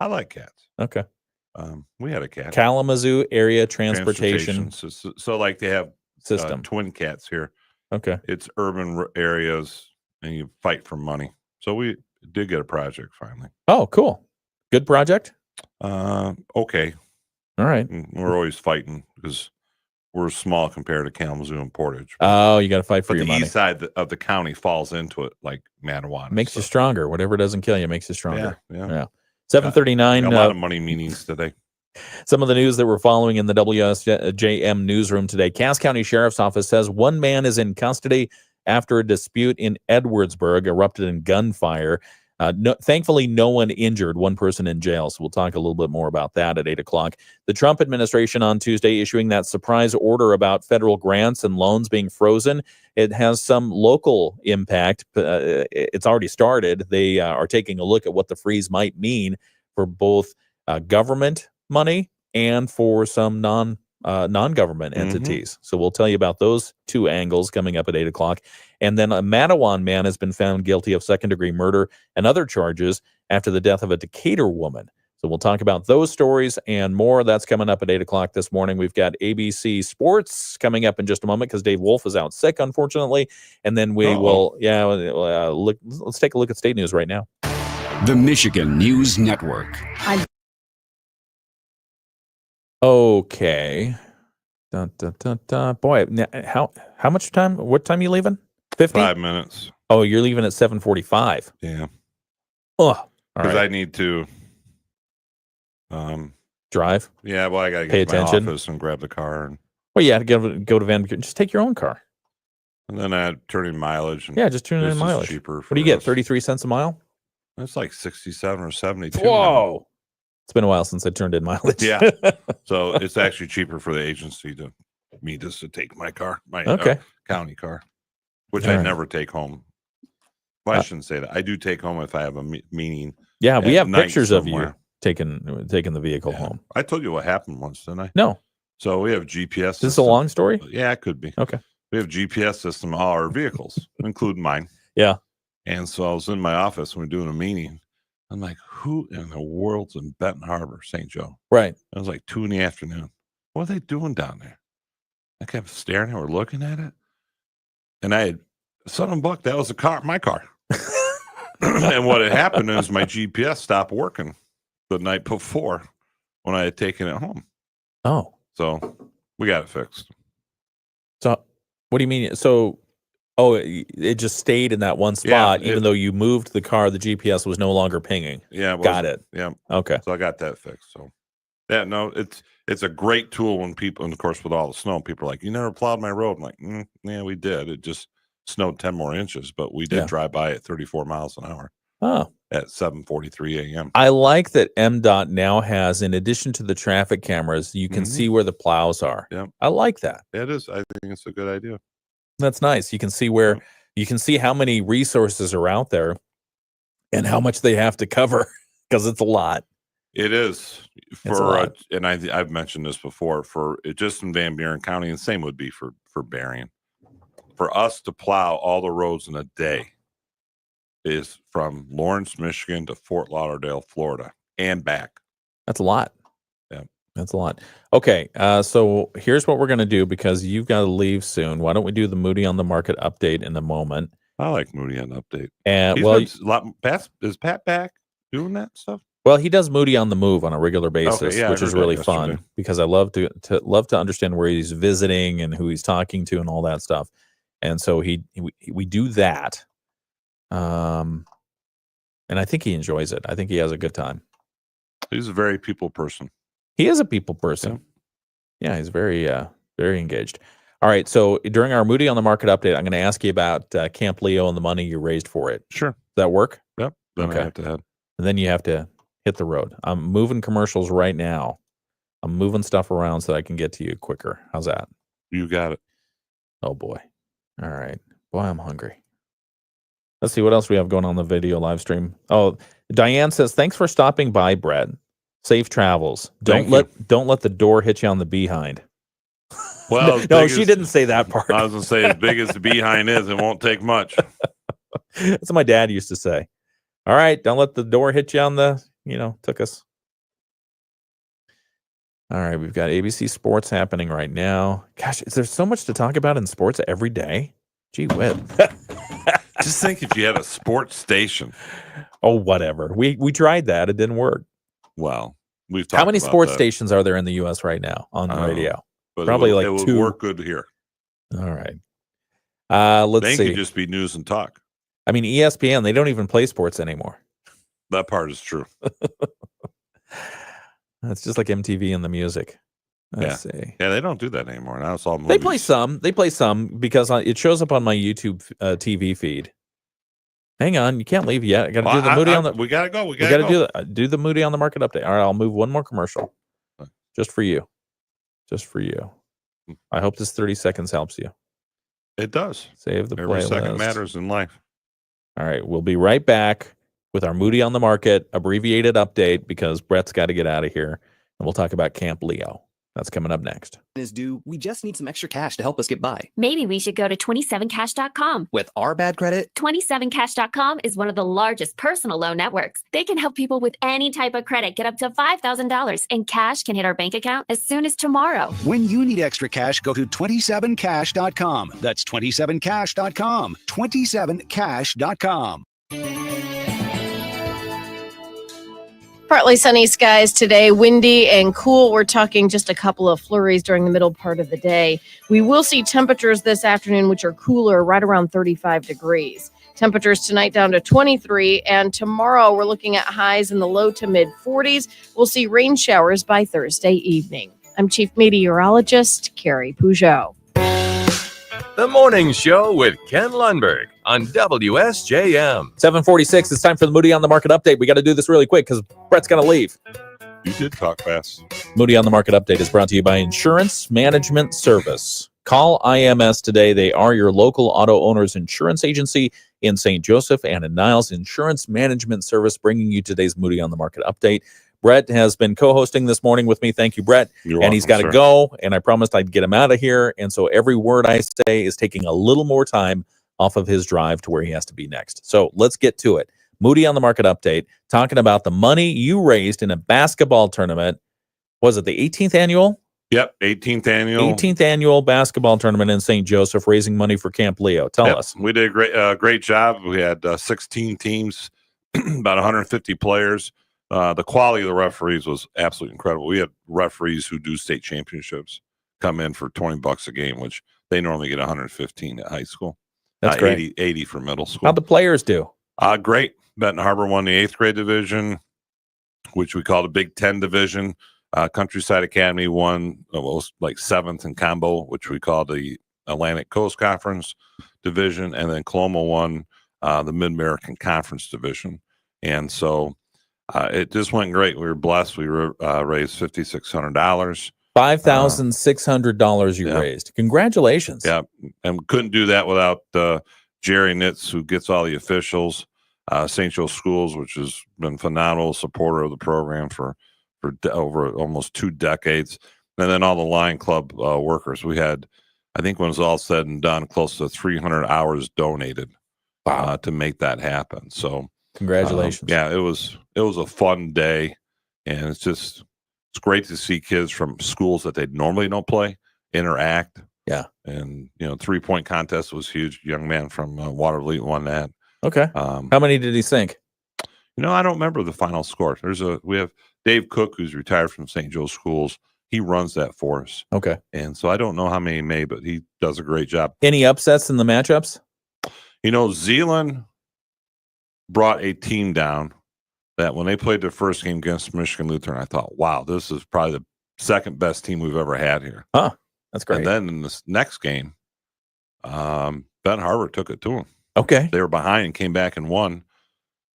I like cats. Okay. We had a cat. Kalamazoo Area Transportation. So like they have system. Twin cats here. Okay. It's urban areas, and you fight for money. So we did get a project finally. Oh, cool. Good project? Okay. All right. We're always fighting because we're small compared to Kalamazoo and Portage. Oh, you got to fight for your money. The east side of the county falls into it like Manawan. Makes you stronger. Whatever doesn't kill you makes you stronger. Yeah. 7:39. A lot of money meetings today. Some of the news that we're following in the WSJM newsroom today. Cass County Sheriff's Office says one man is in custody after a dispute in Edwardsburg erupted in gunfire. Thankfully, no one injured, one person in jail. So we'll talk a little bit more about that at 8 o'clock. The Trump administration on Tuesday issuing that surprise order about federal grants and loans being frozen. It has some local impact. It's already started. They are taking a look at what the freeze might mean for both government money and for some non-government entities. So we'll tell you about those two angles coming up at 8 o'clock. And then a Manawan man has been found guilty of second-degree murder and other charges after the death of a Decatur woman. So we'll talk about those stories and more. That's coming up at 8 o'clock this morning. We've got ABC Sports coming up in just a moment because Dave Wolf is out sick, unfortunately. And then we will, let's take a look at state news right now. The Michigan News Network. Okay. Boy, how much time? What time are you leaving? 50? 5 minutes. Oh, you're leaving at 7:45. Yeah. Oh, because I need to drive. Yeah, well, I got to pay get to my attention. office and grab the car. And, well, yeah, go to Van Buren. Just take your own car. And then I turn in mileage. And yeah, just turn in mileage. Cheaper. What do you get? 33 cents a mile? That's like 67 or 72. Whoa. Now. It's been a while since I turned in mileage. Yeah. So it's actually cheaper for the agency to take my car, my county car, which I never take home. Well, I shouldn't say that. I do take home if I have a meeting. Yeah, we have pictures of you taking the vehicle home. I told you what happened once, didn't I? No. So we have GPS. Is this a long story? Yeah, it could be. Okay. We have GPS system on all our vehicles, including mine. Yeah. And so I was in my office when we were doing a meeting. I'm like, who in the world's in Benton Harbor, St. Joe? Right. It was like 2 PM. What are they doing down there? I kept staring at her, looking at it. And I had, son of a buck, that was my car. And what had happened is my GPS stopped working the night before when I had taken it home. Oh. So we got it fixed. So what do you mean? So, it just stayed in that one spot, even though you moved the car, the GPS was no longer pinging. Yeah. Got it. Yeah. Okay. So I got that fixed. So yeah, no, it's a great tool when people, and of course with all the snow, people are like, you never plowed my road. I'm like, yeah, we did. It just snowed 10 more inches, but we did drive by at 34 miles an hour. Oh. At 7:43 a.m. I like that MDOT now has, in addition to the traffic cameras, you can see where the plows are. Yeah. I like that. It is. I think it's a good idea. That's nice. You can see where you can see how many resources are out there and how much they have to cover because it's a lot. It is and I've mentioned this before for just in Van Buren County, and same would be for Berrien. For us to plow all the roads in a day is from Lawrence, Michigan to Fort Lauderdale, Florida, and back. That's a lot. Yeah, that's a lot. Okay, so here's what we're going to do because you've got to leave soon. Why don't we do the Moody on the Market update in a moment? I like Moody on the update. And is Pat back doing that stuff? Well, he does Moody on the Move on a regular basis, which is really fun because I love to understand where he's visiting and who he's talking to and all that stuff. And so we do that. And I think he enjoys it. I think he has a good time. He's a very people person. He is a people person. Yeah, he's very engaged. All right, so during our Moody on the Market update, I'm going to ask you about Camp Leo and the money you raised for it. Sure. Does that work? Yep. Then okay. I have to head. And then you have to hit the road. I'm moving commercials right now. I'm moving stuff around so that I can get to you quicker. How's that? You got it. Oh, boy. All right. Boy, I'm hungry. Let's see what else we have going on the video live stream. Oh, Diane says, thanks for stopping by, Brett. Safe travels. Don't let the door hit you on the behind. Well, no, she didn't say that part. I was going to say, as big as the behind is, it won't take much. That's what my dad used to say. All right, don't let the door hit you on the, took us. All right, we've got ABC Sports happening right now. Gosh, is there so much to talk about in sports every day? Gee whiz. Just think if you had a sports station. Oh, whatever. We tried that. It didn't work. Well, we've talked How many about sports that. stations are there in the U.S. right now on the radio? But Probably it like would 2. work good here. All right. Let's They see. could just be news and talk. I mean, ESPN, they don't even play sports anymore. That part is true. It's just like MTV and the music. Let's see. Yeah, they don't do that anymore. Now it's all movies. They play some because it shows up on my YouTube TV feed. Hang on, you can't leave yet. I got to do the Moody on the. We gotta go. We got to do the Moody on the market update. All right, I'll move one more commercial, just for you. I hope this 30 seconds helps you. It does. Save the Every playlist. second matters in life. All right, we'll be right back with our Moody on the market abbreviated update because Brett's got to get out of here, and we'll talk about Camp Leo. That's coming up next. Is due. We just need some extra cash to help us get by. Maybe we should go to 27cash.com. With our bad credit, 27cash.com is one of the largest personal loan networks. They can help people with any type of credit get up to $5,000, and cash can hit our bank account as soon as tomorrow. When you need extra cash, go to 27cash.com. That's 27cash.com. 27cash.com. Partly sunny skies today, windy and cool. We're talking just a couple of flurries during the middle part of the day. We will see temperatures this afternoon, which are cooler, right around 35 degrees. Temperatures tonight down to 23, and tomorrow we're looking at highs in the low to mid 40s. We'll see rain showers by Thursday evening. I'm Chief Meteorologist Carrie Peugeot. The Morning Show with Ken Lundberg on WSJM. 7:46. It's time for the Moody on the Market update. We got to do this really quick because Brett's going to leave. You did talk fast. Moody on the Market update is brought to you by Insurance Management Service. Call IMS today. They are your local auto owners insurance agency in St. Joseph and in Niles. Insurance Management Service bringing you today's Moody on the Market update. Brett has been co-hosting this morning with me. Thank you, Brett. You're He's welcome, got to sir. go, and I promised I'd get him out of here. And so every word I say is taking a little more time off of his drive to where he has to be next. So let's get to it. Moody on the Market update, talking about the money you raised in a basketball tournament. Was it the 18th annual? Yep, 18th annual. 18th annual basketball tournament in St. Joseph, raising money for Camp Leo. Tell us. We did a great job. We had 16 teams, about 150 players. The quality of the referees was absolutely incredible. We had referees who do state championships come in for $20 a game, which they normally get 115 at high school. That's great. 80 for middle school. How'd the players do? Great. Benton Harbor won the 8th grade division, which we call the Big Ten division. Countryside Academy won was like 7th in combo, which we call the Atlantic Coast Conference division, and then Coloma won the Mid-American Conference division. And so it just went great. We were blessed. We raised $5,600. $5,600 you raised. Congratulations. Yeah, and we couldn't do that without Jerry Nitz, who gets all the officials, St. Joe Schools, which has been phenomenal supporter of the program for over almost 2 decades, and then all the Lion Club workers. We had, I think when it was all said and done, close to 300 hours donated to make that happen. So congratulations. Yeah, it was a fun day, and it's great to see kids from schools that they normally don't play interact. Yeah. And 3-point contest was huge. Young man from Waterloo won that. Okay. How many did he sink? I don't remember the final score. We have Dave Cook, who's retired from St. Joe Schools. He runs that for us. Okay. And so I don't know how many he made, but he does a great job. Any upsets in the matchups? Zeeland brought a team down that when they played their first game against Michigan Lutheran, I thought, wow, this is probably the second best team we've ever had here. Huh. That's great. And then in this next game, Ben Harbor took it to them. Okay. They were behind and came back and won.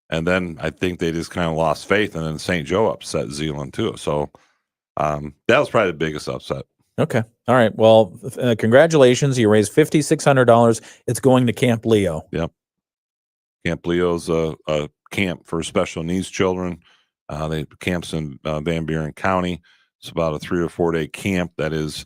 And then I think they just kind of lost faith, and then St. Joe upset Zeeland too. So that was probably the biggest upset. Okay. All right. Well, congratulations. You raised $5,600. It's going to Camp Leo. Yep. Camp Leo's a camp for special needs children. They camps in Van Buren County. It's about a 3 or 4 day camp that is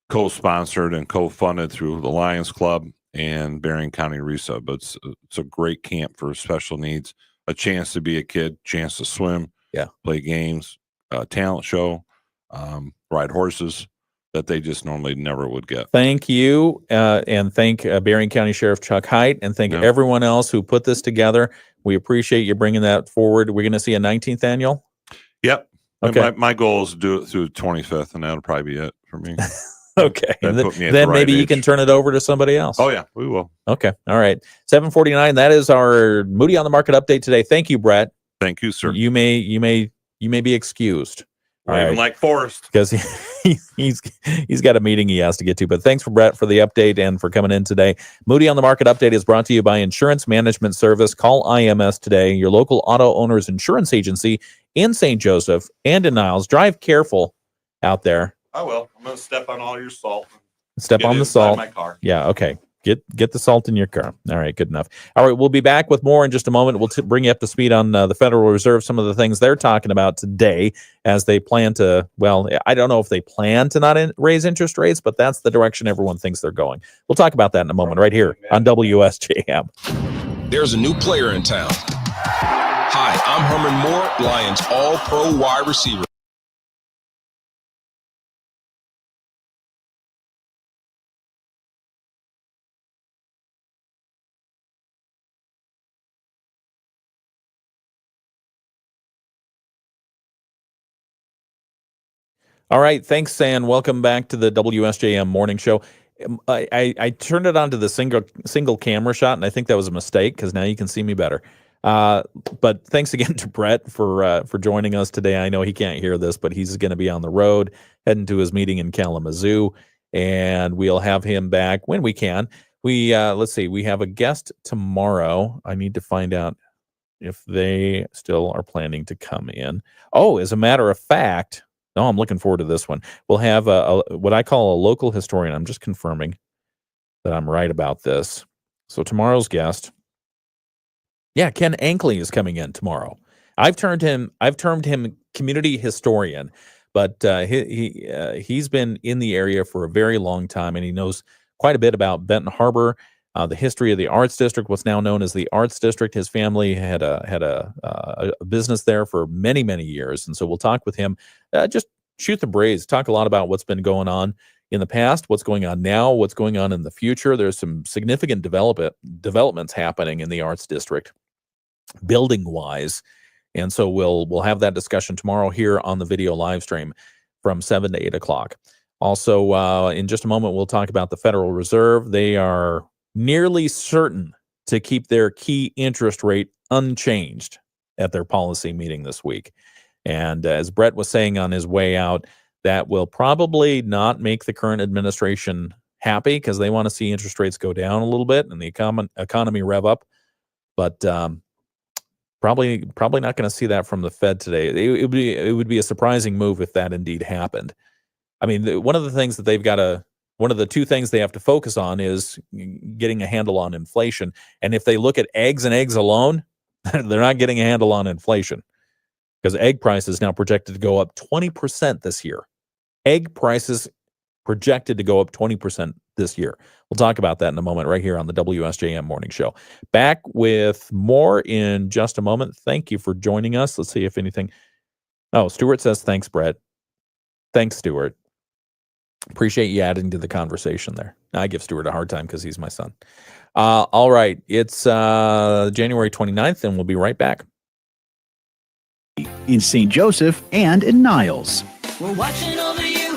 co-sponsored and co-funded through the Lions Club and Berrien County RESA. But it's a great camp for special needs. A chance to be a kid, chance to swim, play games, talent show, ride horses that they just normally never would get. Thank you, and thank Berrien County Sheriff Chuck Haidt, and thank everyone else who put this together. We appreciate you bringing that forward. We're going to see a 19th annual? Yep. Okay. My goal is to do it through the 25th, and that'll probably be it for me. Okay. Then maybe you can turn it over to somebody else. Oh, yeah, we will. Okay. All right. 7:49. That is our Moody on the Market update today. Thank you, Brett. Thank you, sir. You may be excused. Even like Forrest, because he's got a meeting he has to get to. But thanks for Brett for the update and for coming in today. Moody on the Market update is brought to you by Insurance Management Service. Call IMS today, your local auto owners insurance agency in St. Joseph and in Niles. Drive careful out there. I will. I'm going to step on all your salt. Step on the salt. My car. Yeah. Okay. Get the salt in your car. All right. Good enough. All right. We'll be back with more in just a moment. We'll bring you up to speed on the Federal Reserve, some of the things they're talking about today as they plan to, well, I don't know if they plan to not raise interest rates, but that's the direction everyone thinks they're going. We'll talk about that in a moment right here on WSJM. There's a new player in town. Hi, I'm Herman Moore, Lions All-Pro wide receiver. All right. Thanks, San. Welcome back to the WSJM Morning Show. I turned it on to the single camera shot, and I think that was a mistake because now you can see me better. But thanks again to Brett for joining us today. I know he can't hear this, but he's going to be on the road heading to his meeting in Kalamazoo, and we'll have him back when we can. Let's see. We have a guest tomorrow. I need to find out if they still are planning to come in. Oh, as a matter of fact. No, I'm looking forward to this one. We'll have what I call a local historian. I'm just confirming that I'm right about this. So tomorrow's guest, Ken Ankley is coming in tomorrow. I've termed him community historian, but he's been in the area for a very long time, and he knows quite a bit about Benton Harbor, the history of the Arts District, what's now known as the Arts District. His family had a business there for many, many years, and so we'll talk with him. Just shoot the breeze, talk a lot about what's been going on in the past, what's going on now, what's going on in the future. There's some significant developments happening in the Arts District, building-wise, and so we'll have that discussion tomorrow here on the video live stream from 7 to 8 o'clock. Also, in just a moment, we'll talk about the Federal Reserve. They are nearly certain to keep their key interest rate unchanged at their policy meeting this week. And as Brett was saying on his way out, that will probably not make the current administration happy because they want to see interest rates go down a little bit and the economy rev up. But probably not going to see that from the Fed today. It would be a surprising move if that indeed happened. I mean, one of the two things they have to focus on is getting a handle on inflation. And if they look at eggs and eggs alone, they're not getting a handle on inflation because egg prices now projected to go up 20% this year. Egg prices projected to go up 20% this year. We'll talk about that in a moment right here on the WSJM Morning Show. Back with more in just a moment. Thank you for joining us. Let's see if anything. Oh, Stuart says, thanks, Brett. Thanks, Stuart. Appreciate you adding to the conversation there. I give Stuart a hard time because he's my son. All right. It's January 29th, and we'll be right back. In St. Joseph and in Niles. We're watching over you.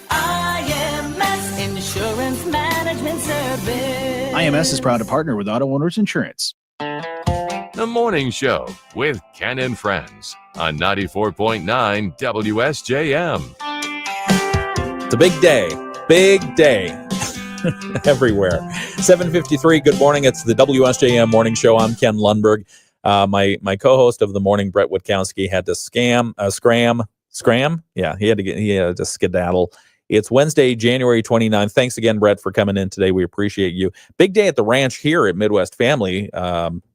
IMS Insurance Management Service. IMS is proud to partner with Auto Owners Insurance. The Morning Show with Ken and Friends on 94.9 WSJM. It's a big day everywhere. 7:53. Good morning. It's the WSJM Morning Show. I'm Ken Lundberg. My co-host of the morning, Brett Witkowski, had to scram. Yeah, he had to skedaddle It's Wednesday, January 29th. Thanks again, Brett, for coming in today. We appreciate you. Big day at the ranch here at Midwest Family.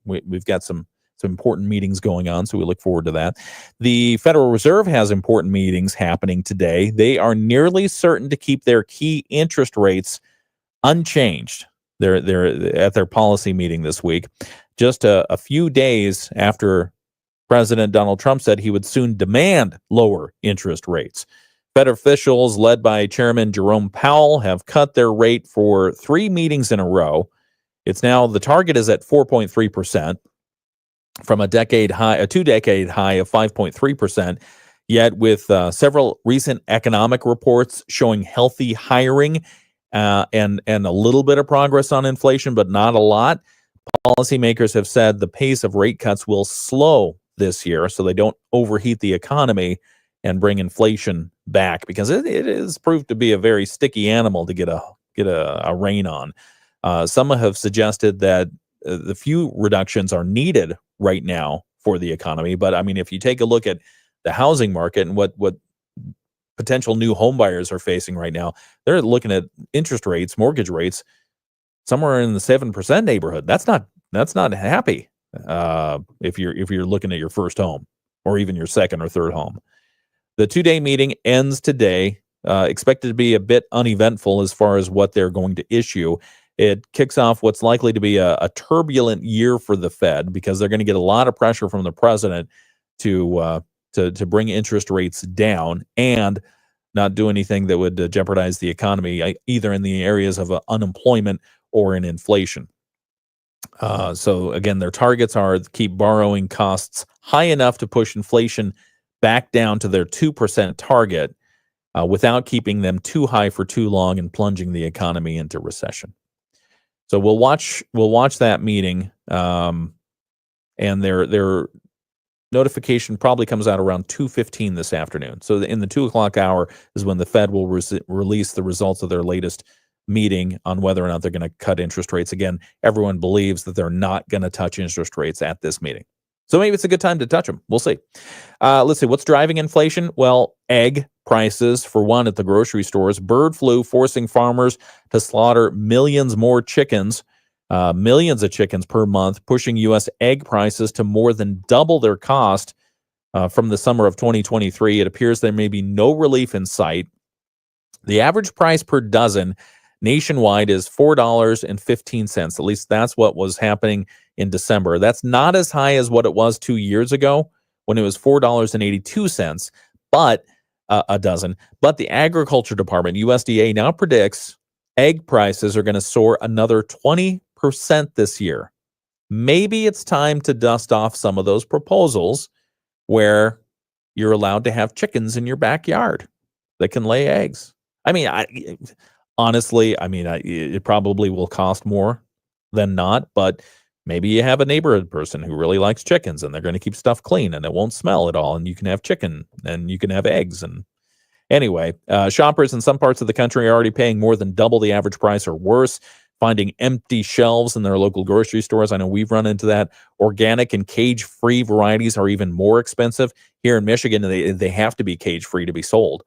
We've got some important meetings going on, so we look forward to that. The Federal Reserve has important meetings happening today. They are nearly certain to keep their key interest rates unchanged. They're at their policy meeting this week, just a few days after President Donald Trump said he would soon demand lower interest rates. Fed officials, led by Chairman Jerome Powell, have cut their rate for 3 meetings in a row. It's now, the target is at 4.3%. From a 2-decade high of 5.3%, yet with several recent economic reports showing healthy hiring and a little bit of progress on inflation, but not a lot. Policymakers have said the pace of rate cuts will slow this year so they don't overheat the economy and bring inflation back, because it is proved to be a very sticky animal to get a rein on. Some have suggested that the few reductions are needed right now for the economy. But I mean, if you take a look at the housing market and what potential new home buyers are facing right now, they're looking at interest rates, mortgage rates, somewhere in the 7% neighborhood. That's not happy if you're looking at your first home or even your second or third home. The 2-day meeting ends today, expected to be a bit uneventful as far as what they're going to issue. It kicks off what's likely to be a turbulent year for the Fed, because they're going to get a lot of pressure from the president to bring interest rates down and not do anything that would jeopardize the economy, either in the areas of unemployment or in inflation. So again, their targets are to keep borrowing costs high enough to push inflation back down to their 2% target without keeping them too high for too long and plunging the economy into recession. So we'll watch that meeting, and their notification probably comes out around 2:15 this afternoon. So in the 2 o'clock hour is when the Fed will release the results of their latest meeting on whether or not they're going to cut interest rates. Again, everyone believes that they're not going to touch interest rates at this meeting. So maybe it's a good time to touch them. We'll see. Let's see. What's driving inflation? Well, egg prices, for one, at the grocery stores. Bird flu forcing farmers to slaughter millions more chickens, millions of chickens per month, pushing U.S. egg prices to more than double their cost from the summer of 2023. It appears there may be no relief in sight. The average price per dozen nationwide is $4.15. At least that's what was happening in December. That's not as high as what it was 2 years ago when it was $4.82, but a dozen. But the Agriculture Department, USDA, now predicts egg prices are going to soar another 20% this year. Maybe it's time to dust off some of those proposals where you're allowed to have chickens in your backyard that can lay eggs. I mean, honestly, it probably will cost more than not, but maybe you have a neighborhood person who really likes chickens and they're going to keep stuff clean and it won't smell at all, and you can have chicken and you can have eggs. And anyway, shoppers in some parts of the country are already paying more than double the average price or worse, finding empty shelves in their local grocery stores. I know we've run into that. Organic and cage-free varieties are even more expensive. Here in Michigan, they have to be cage-free to be sold.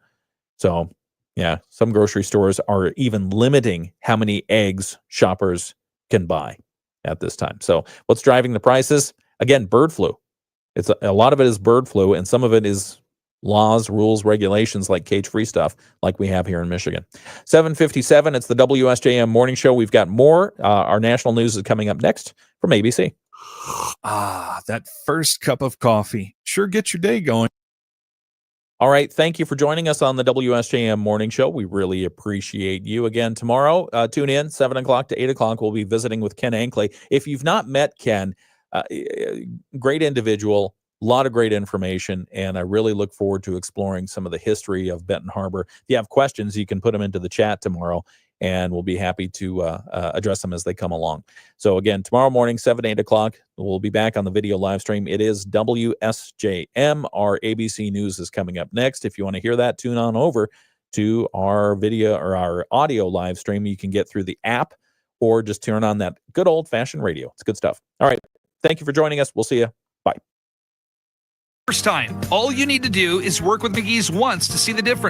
So yeah, some grocery stores are even limiting how many eggs shoppers can buy at this time. So what's driving the prices? Again, bird flu. It's a lot of it is bird flu, and some of it is laws, rules, regulations like cage-free stuff like we have here in Michigan. 7:57, it's the WSJM Morning Show. We've got more. Our national news is coming up next from ABC. Ah, that first cup of coffee sure gets your day going. All right. Thank you for joining us on the WSJM Morning Show. We really appreciate you. Again, tomorrow, tune in, 7 o'clock to 8 o'clock. We'll be visiting with Ken Ankley. If you've not met Ken, great individual, a lot of great information, and I really look forward to exploring some of the history of Benton Harbor. If you have questions, you can put them into the chat tomorrow, and we'll be happy to address them as they come along. So again, tomorrow morning, 7, 8 o'clock, we'll be back on the video live stream. It is WSJM. Our ABC News is coming up next. If you want to hear that, tune on over to our video or our audio live stream. You can get through the app or just turn on that good old-fashioned radio. It's good stuff. All right. Thank you for joining us. We'll see you. Bye. First time. All you need to do is work with McGee's once to see the difference.